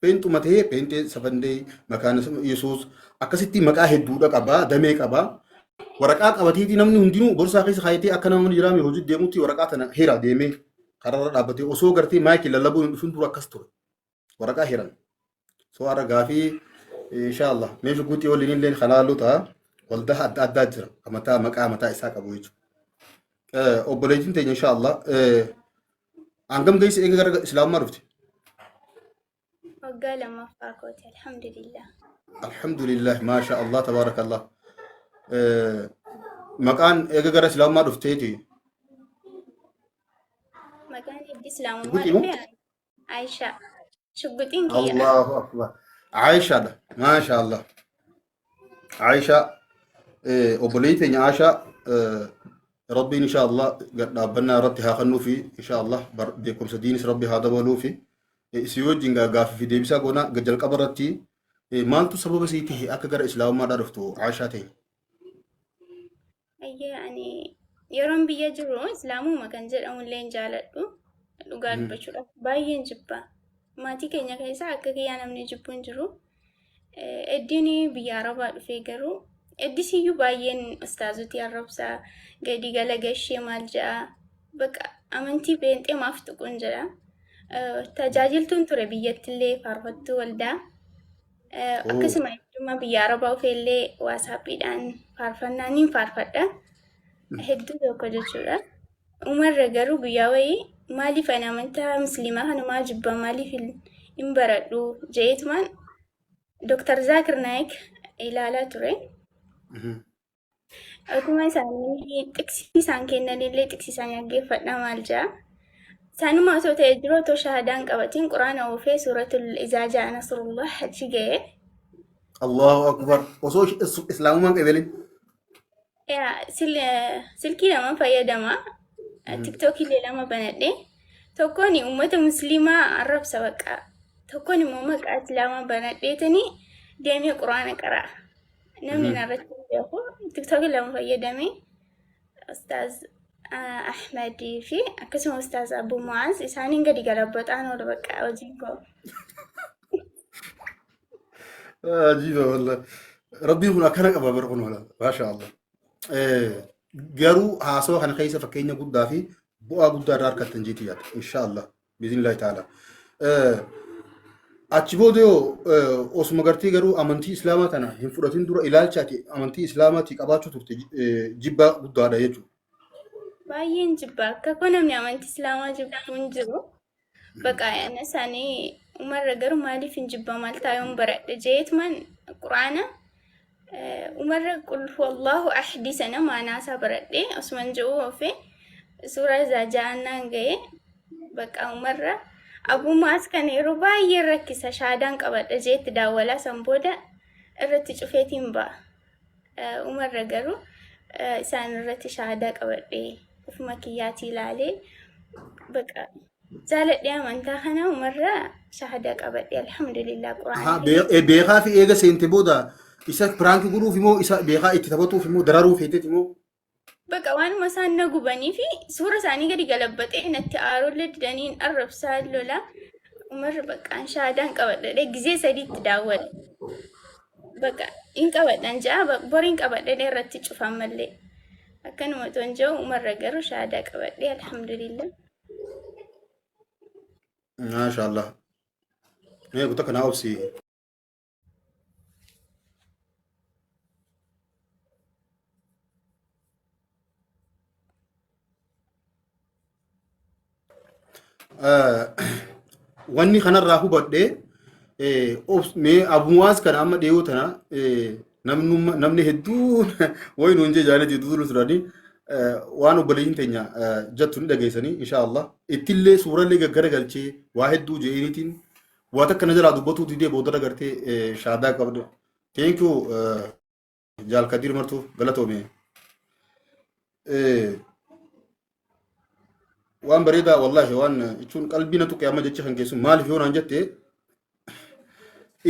beentu matee beentee safandee makaana yesuus akkasitti maqaa hedduudha qaba damee qaba waraqaa qabateetii namni hundinuu borsaa keessa kaayatee akka namni jiraame hojii deemutti waraqaa tana heera deemee kararra dhaabbatee osoo gartee maayikii lallabuu hin dhufin dura akkas ture waraqaa heeran soo har'a gaafii inshaallah meeshaa guutii waliin illee halaaluu ta'a والده أدى أجر متى إسحاق أبو يجو أوبليجين تيجي إن شاء الله عنكم جيس إيجار إسلام ما رفتي Waggaa lammaffaa kooti alhamdulillah. الحمد لله ما شاء الله تبارك الله مكان إيجار إسلام ما رفتي تي Maqaan heddi islaamummaa قلتي مو dhufee Aishaa. Shugguxiin kiyya. الله أكبر عائشة ده. ما شاء الله عائشة أوبليتين عائشة ربي إن شاء الله قد ربنا رتها خنو في إن شاء الله بكم سدينس ربي هذا ولو في سيوج جنگا غاف في ديبسا غونا گجل قبرتي مالتو سبب سيتي أكغر إسلام ما درفتو عائشة تي Eeyyee ani yeroon biyya jiru islaamuma kan jedhamu illee hin jaaladhu. Dhugaa dubbachuudhaaf baay'een jibba. Maatii keenya keessaa akka kiyyaa namni jibbu hin jiru. Eddiin biyya Arabaa dhufee garuu eddisiyyuu baay'een ustaazotii arrabsaa gadi gala gashee maal jedha bakka amantii beenxee maaf tuquun jedha. Tajaajiltuun ture biyyattillee faarfattuu waldaa. Akkasuma heddummaa biyya Arabaa dhufeellee waasaappiidhaan faarfannaan hin faarfadha. Hedduu tokko jechuudha. Umarra garuu guyyaa wayii maaliif ani amantaa musliimaa kanumaa jibba maaliif hin baradhu jeetumaan Dr. Zakir Naik ilaalaa ture. Akkuma isaanii xiqsiisaan kennanillee xiqsiisaan dhaggeeffadha maal jedha. Isaanuma osoo ta'e jiru otoo shahaadaan qabatiin quraana oofee suuratul izaa jaa nasrullah achi ga'e. الله أكبر وصوش إسلام ما قبلين Silkii lama fayyadama. TikTokii illee lama banadhe. Tokkoon uummata musliimaa arrabsa baqa. Tokkoon immoo maqaa islaamaa banadheetanii deemee quraana qara'a. Namni narratti beeku TikTokii lama fayyadame. Ustaaz Ahmadii fi akkasuma Ustaaz Abu Mu'aaz isaaniin gadi galabbataan oolu baqa hojiin koo. عجيبة والله ربي هنا كان أبا برقون ولا ما شاء الله جارو هاسوا خان خيسة فكينيا قد دافي بوا قد دار كتنجيتيات إن شاء الله بإذن الله تعالى أتشبوديو أسمعرتي جارو أمانتي إسلامات أنا هم فراتين دورا إلال شاتي أمانتي إسلامات كاباتشو تبتي جبا قد دار يجو Baay'een jibba akka kun namni amantii islaamaa jibbu hin jiru. Baqaayaan isaanii umarra garuu maaliif hin jibba maal taa'uun baradhe jeetumaan quraana umarra qul huwallahu ahadi sana maanaasaa baradhe osuman jiru oofee suuraa zaaja'annaan ga'e baqa umarra Abu Mu'aaz kan yeroo baay'ee rakkisa shaadaan qabadha jeetti daawwalaa san booda irratti cufeetiin ba'a. Umarra garuu isaan irratti shaadaa qabadhe ofuma kiyyaatii ilaalee Baqa jaaladhee amantaa kana umarraa shahadaa qabadhe alhamdulillah quraana Aha, keessa beekaa fi eega seente booda isa piraanki godhuuf immoo isa beekaa itti taphatuuf immoo dararuuf heeteet immoo. baqa waanuma isaan na gubanii fi suura isaanii gadi galabbatee natti aarollee didaniin arrabsaa lola umarra baqaan shahadaan qabadhe gizee sadiitti daawwale baqa hin qabadhan ja'a boriin qabadhe irratti cufan mallee akkanuma toon jiru umarra garuu shahadaa qabadhe alhamdulillah. Maashaallah. Mee kutaa kanaa obsi. Wanni kanarraa hubadhee mee abuwaas kana amma dhiyoo tana namni hedduun wayi nuun jee jaalati hedduu turanii waan obboleeyyiin teenya jettu ni dhageessanii inshaallah ittillee suurallee gaggara galchee waa hedduu jeenitiin waa takka na jalaa dubbatuu didee booda gartee shaadaa qabdu. Thank you jaal Kadir martuu galatoome. Waan bareedaa wallahi waan jechuun qalbii na tuqe amma jecha kan keessu maaliif yoo naan jette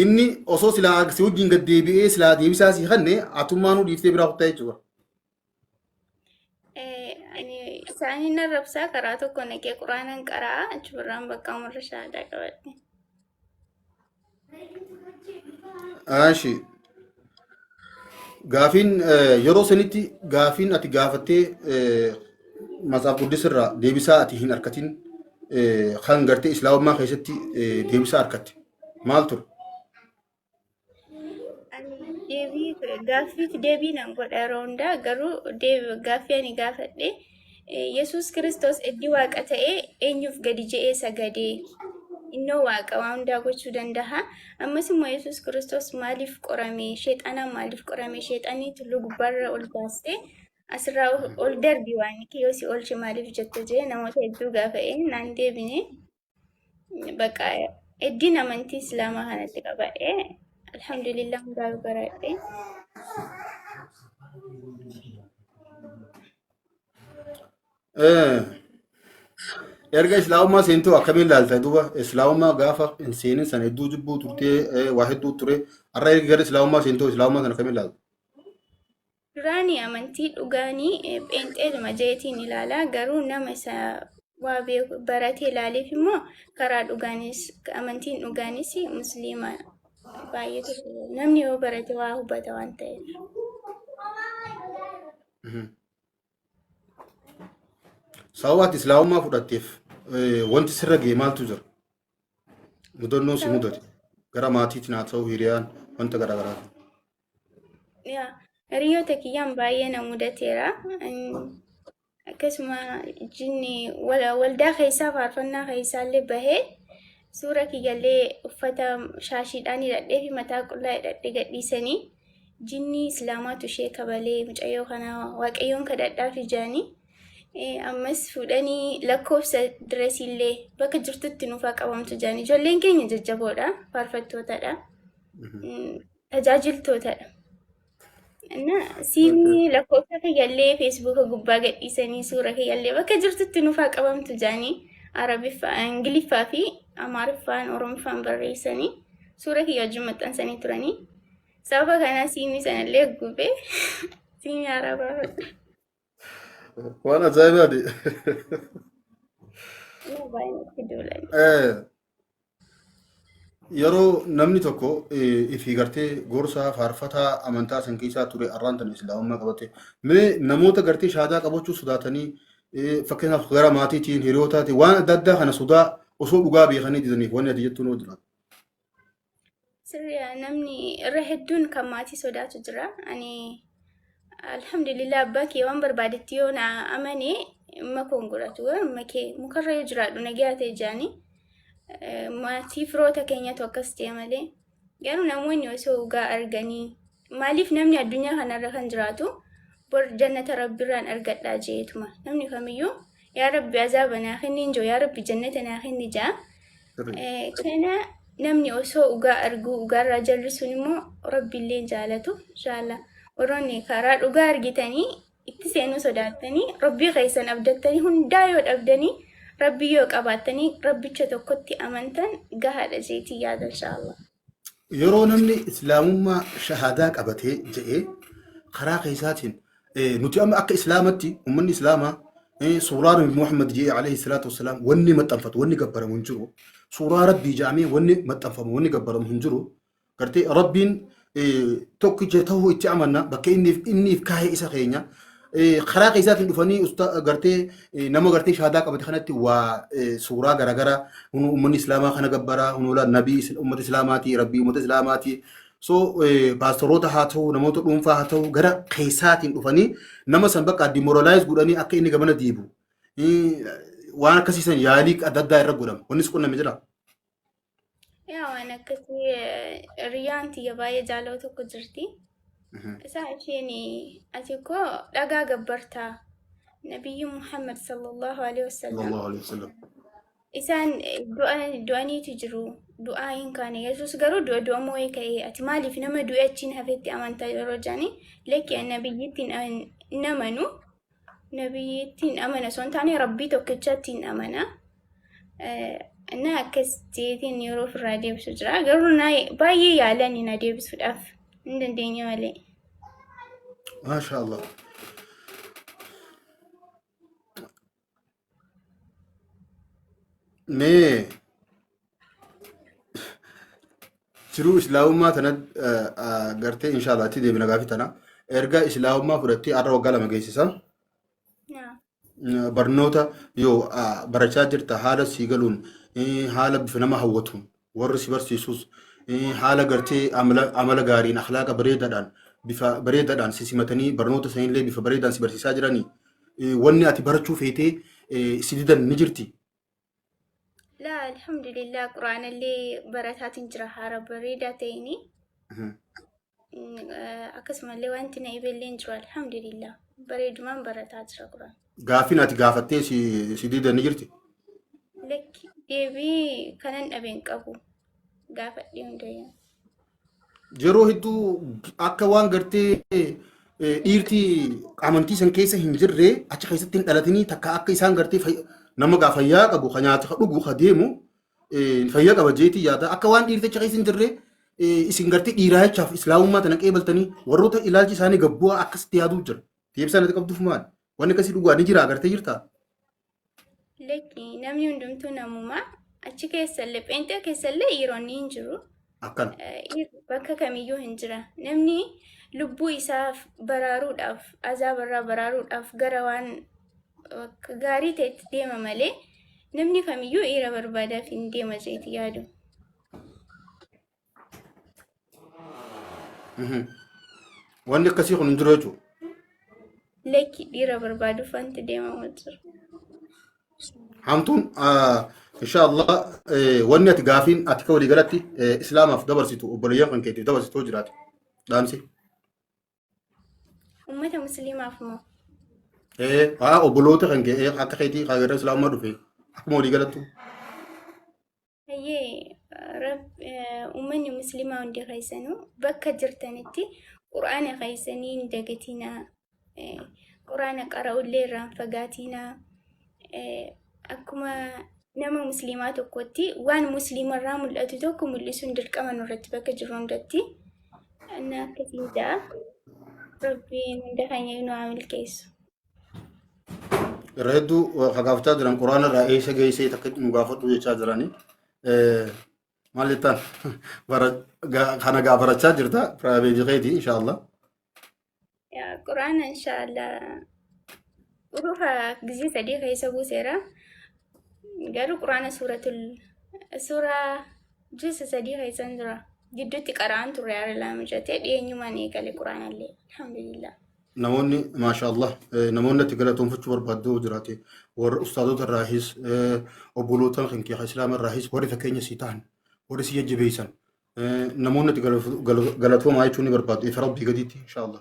inni osoo silaa si wajjin gad deebi'ee silaa deebisaa si kanne atummaanuu dhiiftee biraa kuttaa jechuudha. Isaaniin arrabsaa karaa tokko naqee quraanaan qaraa achirraan bakka umarra shaadaa qabadhe. Ashi gaafiin yeroo sanitti gaafiin ati gaafattee masaaf guddisirraa deebisaa ati hin harkatin kan gartee islaamummaa keessatti deebisaa harkatte maal ture? Gaaffiif deebii nan godha yeroo hundaa garuu gaaffii ani gaafadhe Yesuus Kiristoos iddii waaqa ta'ee eenyuuf gadi je'ee sagadee innoo waaqa waan hundaa gochuu danda'a. Ammas immoo Yesuus Kiristoos maaliif qorame? Sheexanaan maaliif qorame? Sheexanii tulluu gubbaarra ol baastee asirraa ol darbi waan kiyyoo si oolchi maaliif jette jee namoota hedduu gaafa'ee naan deebine baqa iddiin amantii Islaamaa kanatti qaba'ee alhamdulillah hundaa baradhe. Erga islaamummaa seentuu akkamiin ilaalta duuba islaamummaa gaafa hin seenin sana hedduu jibbuu turtee waa hedduu ture har'a erga gara islaamummaa seentuu islaamummaa sana akkamiin ilaalta? Duraanii amantii dhugaanii pheenxeedhuma jeetiin ilaalaa garuu nama isa waa baratee ilaaleef immoo karaa dhugaanis amantiin dhugaanis musliima baay'eetu namni yoo barate waa hubata waan ta'eef. Sababaati islaamummaa fudhatteef wanti sirra ga'e maaltu jira? Mudannoo si mudate gara maatiitiin haa ta'u hiriyaan wanta garaagaraati. Hiriyoota kiyyaan baay'ee na mudateera. Akkasuma jinni waldaa keessaa faarfannaa keessaallee bahee suura kiyyallee uffata shaashiidhaan hidhadhee fi mataa qullaa hidhadhee gadhiisanii jinni islaamaatu ishee kabalee mucayyoo kana waaqayyoon kadhadhaa fi jaanii. Ammas fuudhanii lakkoofsa diresiillee bakka jirtutti nuufaa qabamtu jaanii. Ijoolleen keenya jajjaboodha, faarfattootadha, tajaajiltootadha. Siimii lakkoofsa kiyyallee feesbuuka gubbaa gadhiisanii suura kiyyallee bakka jirtutti nuufaa qabamtu jaanii. Arabiffaa, Ingiliffaa fi Amaariffaan, Oromiffaan barreessanii suura kiyya wajjin maxxansanii turanii. Sababa kanaa siimii sanallee gubee siimii Arabaa fudhate. Waan ajaa'ibaati. Yeroo namni tokko ifii gartee gorsa faarfataa amantaa san keessaa ture arraan tan islaamummaa qabate mee namoota gartee shaadaa qabachuu sodaatanii fakkeenyaaf gara maatiitiin hiriyootaatiin waan adda addaa kana sodaa osoo dhugaa beekanii didaniif wanni ati jettu noo jira. Sirriyaa namni irra hedduun kan maatii sodaatu jira. Ani alhamdulillah abbaa kee waan barbaadetti yoo na amane makoon godhatu makee mukarra yoo jiraadhu nagaa ta'e jaanii maatii firoota keenyatu akkas ta'e malee garuu namoonni osoo dhugaa arganii maaliif namni addunyaa kanarra kan jiraatu bor jannata rabbirraan argadhaa jeetuma namni kamiyyuu yaa rabbi azaaba naa kenni injoo yaa rabbi jannata naa kenni jaa kana namni osoo dhugaa argu dhugaarraa jallisuun immoo rabbiillee jaalatu inshallah. Warroonni karaa dhugaa argitanii itti seenuu sodaatanii rabbii keessan abdattanii hundaa yoo dhabdanii rabbi yoo qabaatanii rabbicha tokkotti amantan gahaadha jeetii yaada inshaallah. yeroo namni islaamummaa shahaadaa qabatee je'ee karaa keessaatiin nuti amma akka islaamatti ummanni islaamaa suuraa nabi Muhammad jee alayhi salaatu wassalaam wanni maxxanfatu wanni gabbaramu hin jiru. Suuraa rabbii jaamee wanni maxxanfamu wanni gabbaramu hin jiru. Gartee rabbiin tokkicha ta'uu itti amanna bakka inniif kaahee isa keenya karaa keessaatiin dhufanii gartee nama gartee shahaadaa qabate kanatti waa suuraa garaagaraa ummanni islaamaa kana gabbaraa unola nabii ummata islaamaati rabbii ummata islaamaati. So paastoroota haa ta'u namoota dhuunfaa haa ta'u gara keessaatiin dhufanii nama san bakka demoralize godhanii akka inni gamana deebi'u waan akkasiisan yaalii adda addaa irra godhama. Wanni sun qunname jira. Yaa waan akkasii riyaan tiyya baay'ee jaalala tokko jirti. Isaa isheen ati koo dhagaa gabbartaa nabiyyi Muhammad sallallahu alaihi wasallam. Isaan du'aniitu jiru. Du'aa hin kaane Yesuus garuu du'a moo'ee ka'ee ati maaliif nama du'e achiin hafetti amantaa yeroo jaani lekki nabiyyittiin namanu nabiyyittiin amana son taane rabbii tokkichaattiin amana na akkas jeetiin yeroo ofirraa deebisu jira garuu baay'ee yaalanii na deebisuudhaaf hin dandeenye malee. Maasha Allah. Mee jiruu islaamummaa tana gartee inshallah itti deebina gaafii tana erga islaamummaa fudhattee har'a waggaa 2 geessisa. Barnoota yoo barachaa jirta haala sii galuun haala bifa nama hawwatuun warri si barsiisus haala gartee amala gaariin akhlaaqa bareedaadhaan bifa bareedaadhaan si simatanii barnoota sanillee bifa bareedaan si barsiisaa jiranii wanni ati barachuu feetee si didan ni jirti. لا الحمد لله قرآن اللي براتات انجرا حارة بريدة تيني أكسم اللي وانتنا يبلي انجرا الحمد لله بريد من براتات قرآن غافين اتي غافتي سي ديدا نجرتي لك يبي كانن أبين كابو غافت ليون ديان جرو هدو akka waan gartee dhiirtii amantii san keessa hin jirre achi keessatti hin dhalatanii takka akka isaan gartee nama gaa fayyaa qabu kan nyaata dhugu kan deemu fayyaa qaba jeetii yaada akka waan dhiirticha keessa hin jirre isin gartee dhiiraa jechaaf islaamummaa tana qeebaltanii warroota ilaalchi isaanii gabbuu akkasitti yaaduu jira. Deebisaan ati qabduuf maal wanni akkasii dhugaa ni jira agartee jirta. Lekki namni hundumtuu namummaa achi keessallee pheenxee keessallee dhiironni hin jiru. Akkana. Bakka kamiyyuu hin jira. Namni lubbuu isaaf baraaruudhaaf azaabarraa baraaruudhaaf gara waan gaarii ta'etti deema malee namni kamiyyuu dhiira barbaadaaf hin deema jeeti yaadu. Wanni akkasii kun hin jiru jechuudha. Lekki dhiira barbaaduuf wanti deemamu jira. Hamtuun inshallah wanni ati gaafiin ati ka walii galatti islaamaaf dabarsitu obboleeyyan kan keetiif dabarsitoo jiraate dhaamsi. Ummata musliimaaf moo? Obboloota kan kee akka keetii kaagirra islaamummaa dhufe akkuma walii galattu. Ummanni musliimaa hundi keessanuu bakka jirtanitti quraana keessanii hin dagatinaa. Quraana qara'ullee irraan fagaatinaa. Akkuma nama musliimaa tokkotti waan musliimarraa mul'atu tokko mul'isuun dirqama nurratti bakka jiru hundatti. Anna akkasiin ta'a. Rabbiin hunda keenya nu haa milkeessu. Irra hedduu gaafachaa jiran quraana irraa eessa geessee takka nu gaafadhu jechaa jirani. Maal jettaan kana gaafachaa jirta piraayiveetii keetii inshallah. Quraana inshallah urufa gizii sadii keessa buuseera. Garuu quraana suuraa juusa sadii keessan jira. Gidduutti qara'an turre yaada lama jatee dhiyeenyumaan eegale quraanallee alhamdulillah. Namoonni maashaallah namoonni itti galatoonfachuu barbaaddu jiraate warra ustaadota irraahis obboloota kan kee islaama irraahis warri fakkeenya sii ta'an warri si jajjabeessan namoonni itti galatoomaa jechuun ni barbaaddu ifa rabbii gadiitti inshaallah.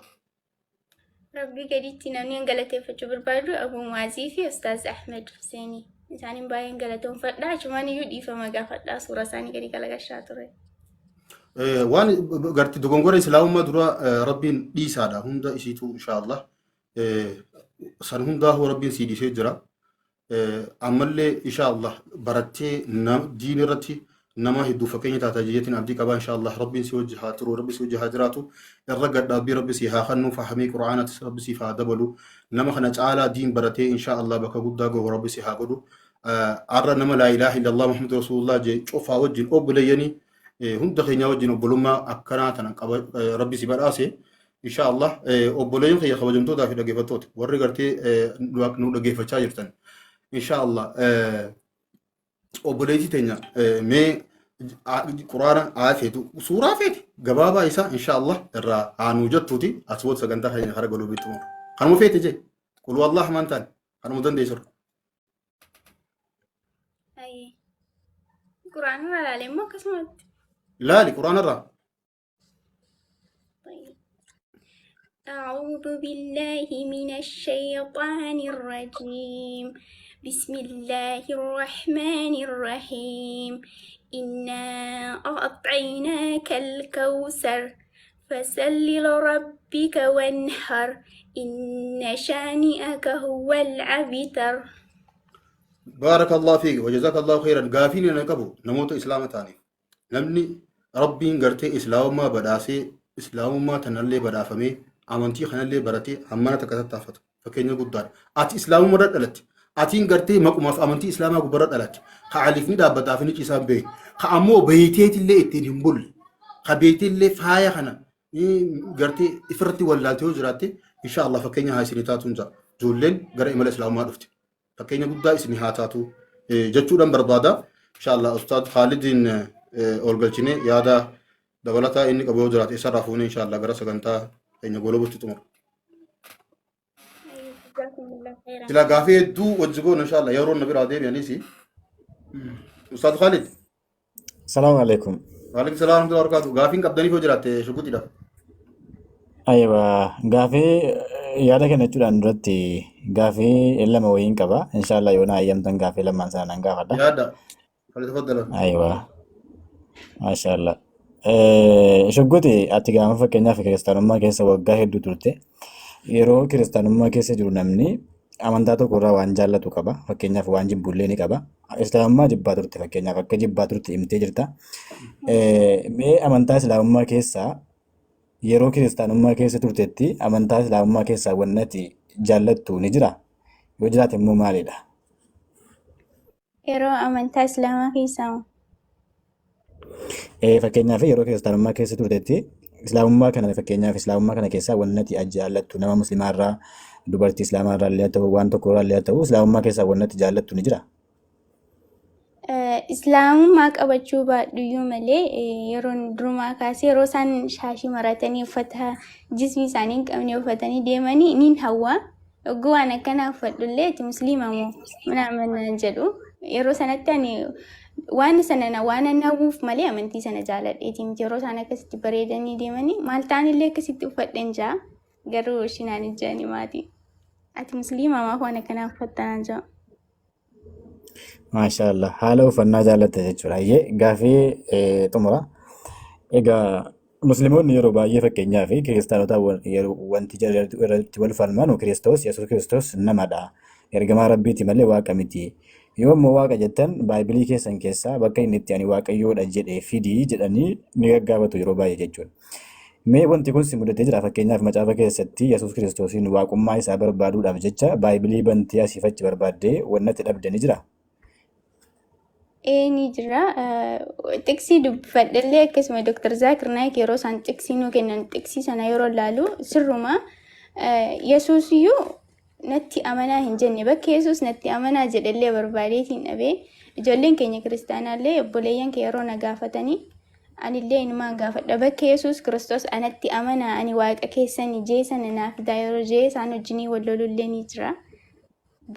Rabbii gadiitti namni galateeffachuu barbaadu Abuu Mu'aazii fi Ustaaz Ahmed Huseenii. Isaaniin baay'een galatoonfadhaa achumaan iyyuu dhiifama gaafadhaa suura isaanii gadi galagashaa ture. Waan garti dogongora islaamummaa dura rabbiin dhiisaadha hunda isiitu inshaallah san hundaa rabbiin sii dhiisee jira ammallee inshaallah barattee diin irratti nama hedduu fakkeenya taata jeetiin abdii qabaa inshaallah rabbiin si wajji haa turu rabbi si wajji haa jiraatu irra gadhaabbii rabbi si haa kennu fahamii qura'aanatis rabbi si haa dabalu nama kana caalaa diin baratee inshaallah bakka guddaa gahu rabbi si haa godhu arra nama laa ilaaha illallah muhammadu rasulullah jee cufaa wajjin obboleeyyanii hunda keenya wajjin obbolummaa akkanaa tanan qaba rabbi si badhaase inshaallah obboleeyyan kiyya kabajamtootaa fi dhaggeeffattoota warri gartee nu dhaggeeffachaa jirtan inshaallah obboleetii teenya mee quraana aafeetu suuraa feeti gabaabaa isaa inshaallah irraa haanuu jettuuti asboota sagantaa keenya hara galuu bittumu kanuma feete jee qul wallah amantaan kanuma dandeessura قرآن ولا لما كسمت laali quraana irraa أعوذ بالله من الشيطان الرجيم بسم الله الرحمن الرحيم إنا أعطيناك الكوثر فسل لربك وانحر إن شانئك هو الأبتر بارك الله فيك وجزاك الله خيرا غافين نكبو نموت اسلام تاني نمني ربين غرتي اسلام ما بداسي اسلام ما تنلي بدافمي امنتي خنلي برتي امانه تكتتافت فكيني غدار اتي اسلام ما دلت اتين غرتي مقمف امنتي اسلام ما غبر دلت خالفني دابتافني حساب بي خامو بيتيت اللي اتنبل خبيت اللي فايا خنا غرتي افرتي ولاتي وجراتي ان شاء الله فكيني هاي سنتاتونزا جولين غير امل اسلام ما دفتي فكينا قد اسمي هاتاتو جتشودن بربادا ان شاء الله استاذ خالد اولغلچني يادا دبلتا اني قبو جرات يسرفون ان شاء الله غرا سغنتا ان غولو بتتمر جزاكم الله خيرا تلا غافي دو وجغون ان شاء الله يورون نبي رادير يعني سي استاذ خالد السلام عليكم. وعليكم السلام ورحمه الله وبركاته غافين قبدني فوجرات شكوتي دا Aywa, gaafii yaada kennachuudhaan duratti gaafii lama wayiin qaba. Inshaallah yoo na ayyamtan gaafii lamaan sana nan gaafadha. يادا فلتفضل Aywa, maashaallah. Shugguti ati gaafa fakkeenyaaf kiristaanummaa keessa waggaa hedduu turte. Yeroo kiristaanummaa keessa jiru namni amantaa tokko irraa waan jaallatu qaba. Fakkeenyaaf waan jibbullee ni qaba. Islaamummaa jibbaa turte fakkeenyaaf akka jibbaa turte himtee jirta. Mee amantaa islaamummaa keessaa yeroo kiristaanummaa keessa turtetti amantaa islaamummaa keessaa wannati jaallattu ni jira? Yoo jiraate immoo maalidha? yeroo amantaa islaamaa keessaa Fakkeenyaaf yeroo kiristaanummaa keessa turtetti islaamummaa kana fakkeenyaaf islaamummaa kana keessaa wannati jaallattu nama musliimaarraa dubartii islaamaarraa illee haa ta'u waan tokko irraa illee haa ta'u islaamummaa keessaa wannati jaallattu ni jira? islaamummaa qabachuu baadhuyyuu malee yeroon durumaa kaasee yeroo isaan shaashii maratanii uffata jismii isaanii hin qabne uffatanii deemanii niin hawwaa yogguu waan akkanaa uffadhullee ati musliima moo mana amanaan jedhu yeroo sanatti ani waan sana waan hawwuuf malee amantii sana jaaladheeti miti yeroo isaan akkasitti bareedanii deemanii maal ta'anillee akkasitti uffadhen jaa garuu shinaan ijjaani maati ati musliima maa waan akkanaa uffattanaan jaa. Maashaallah haala uffannaa jaallatte jechuudha. Gaafii xumura. Egaa musliimoonni yeroo baay'ee fakkeenyaaf kiristaanota wanti irratti wal falman Kiristoos Yesuus Kiristoos namadha. Ergamaa rabbiiti malee waaqa miti. Yoo immoo waaqa jettan baayibilii keessan keessaa bakka inni itti ani waaqayyoodha jedhee fidii jedhanii ni gaggaafatu yeroo baay'ee jechuudha. Mee wanti kun si mudatee jira fakkeenyaaf macaafa keessatti Yesuus Kiristoosiin waaqummaa isaa barbaaduudhaaf jecha baayibilii bantii asiif achi barbaaddee wannatti dhabde ni jira? Ni jira. Xiksii dubbifadhallee akkasuma Dr. Zaakir Naayik yeroo isaan xiksii nuu kennan xiksii sana yeroo ilaalu sirruma Yesuus iyyuu natti amanaa hin jenne bakka Yesuus natti amanaa jedhallee barbaadeetiin dhabee ijoolleen keenya kiristaanaallee obboleeyyan kee yeroo na gaafatanii anillee inumaan gaafadha bakka Yesuus Kiristoos anatti amanaa ani waaqa keessanii jee sana naaf fidaa yeroo jee isaan wajjinii wal lolullee ni jira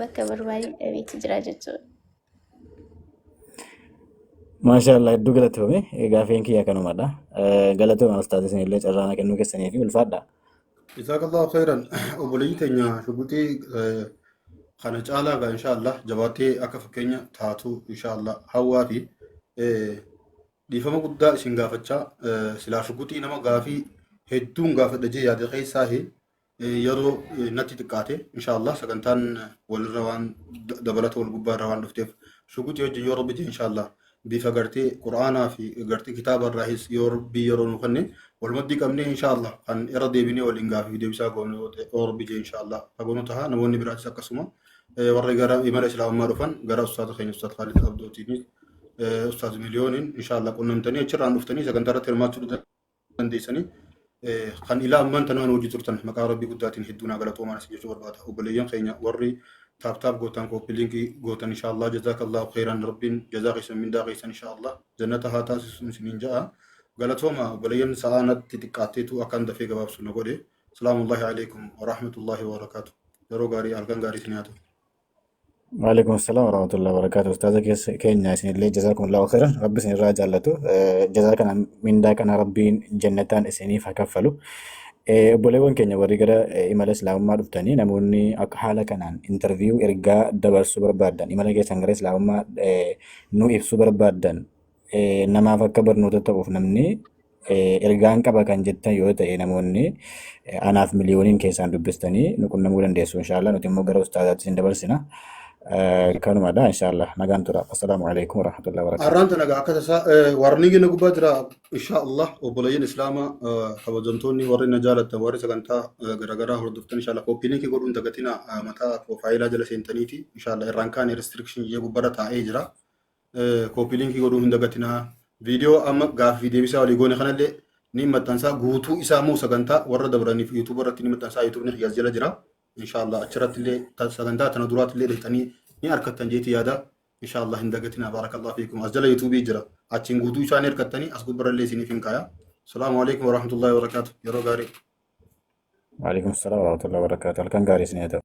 bakka barbaadee dhabeetti jira jechuudha. Maashaallah hedduu galateeffame gaafiin kiyya kanumadha. Galatooma ustaazi isinillee carraa kennuu keessanii fi ulfaadha. Jazakallahu khairan obboleeyyi teenya shugutii kana caalaa gaa inshaallah jabaatee akka fakkeenya taatu inshaallah hawwaa fi dhiifama guddaa isin gaafachaa silaa shugutii nama gaafii hedduun gaafadha jee yaada keessaa yeroo natti xiqqaate inshaallah sagantaan walirra waan dabalata wal gubbaarra waan dhufteef shuguxii wajjin yoo rabbi inshaallah bifa gartee qura'aanaa fi gartee kitaaba irraahis yoo rabbii yeroo nu kenne walumaddii qabnee inshaallah kan irra deebinee waliin gaafii deebisaa goone yoo rabbi jee inshaallah fagoonu taha namoonni biraatis akkasuma warri gara imala islaamummaa dhufan gara ustaata keenya ustaat Khaalid Abdootiin ustaat miliyooniin inshaallah qunnamtanii achirraan dhuftanii sagantaa irratti hirmaachuu dandeessanii kan ilaa ammaan tanaan hojii turtan maqaa rabbii guddaatiin hedduunaa galatoomaa as jechuu barbaada obboleeyyan keenya warri taaptaap gootan kooppiiliinkii gootan inshaallah jazaakallahu khairan rabbiin jazaa keessan mindaa keessan inshaallah jannata haa taasisuun isiniin ja'a galatooma obboleeyyan sa'aanatti xiqqaatteetu akkaan dafee gabaabsu na godhe salaamullahi alaikum warahmatullahi wabarakaatu yeroo gaarii halkan gaarii isin haa ta'u. وعليكم السلام ورحمة الله وبركاته أستاذ كينيا سن اللي جزاكم الله خيرا ربي سن الراجع لتو جزاكنا من ذاك أنا ربي جنتان سنين فكفلوا بوليون كينيا وريجرا إمال إسلام ما رفتني نموني أكحالة كنان انترفيو إرجع دبر سوبر باردن إمال جي سانغري إسلام ما نو إف سوبر باردن نما فكبر نوتة توف نمني إرجعان كبا كان جدا يوتا نموني أنا في مليونين كيسان دبستني نكون نمولن ديسو إن شاء الله نتيمو جرا أستاذات سن دبر سنا كانوا معنا إن شاء الله نجان ترى السلام عليكم ورحمة الله وبركاته. أرانت نجا كذا ورنيجي نجوا بدرا إن شاء الله وبلاين إسلام حوجنتوني ورنا جالت واري سكنتا غرغرا هردفتن إن شاء الله كوبيني كي قولون تكتينا متى فايلا جلسين تنيتي إن شاء الله إيران ريستريكشن يجوا برا تايجرا كوبيني كي قولون تكتينا فيديو أما غاف فيديو بيسا وليغوني خنالي نيم متنسا غوتو إسامو سكنتا ورا دبراني في يوتيوب رتني متنسا يوتيوب نخياز جلا جرا إن شاء الله أشرت اللي سكنتا تندورات اللي لتني ni arkattan jeeti yaada inshallah hindagatina barakallahu fiikum asjala youtube jira achin guutuu isaan erkattanii as gubbarallee isiniif hin kaya assalamu alaykum wa rahmatullahi wa barakatuh yeroo gaarii وعليكم السلام ورحمة الله وبركاته الكان قاري سنيته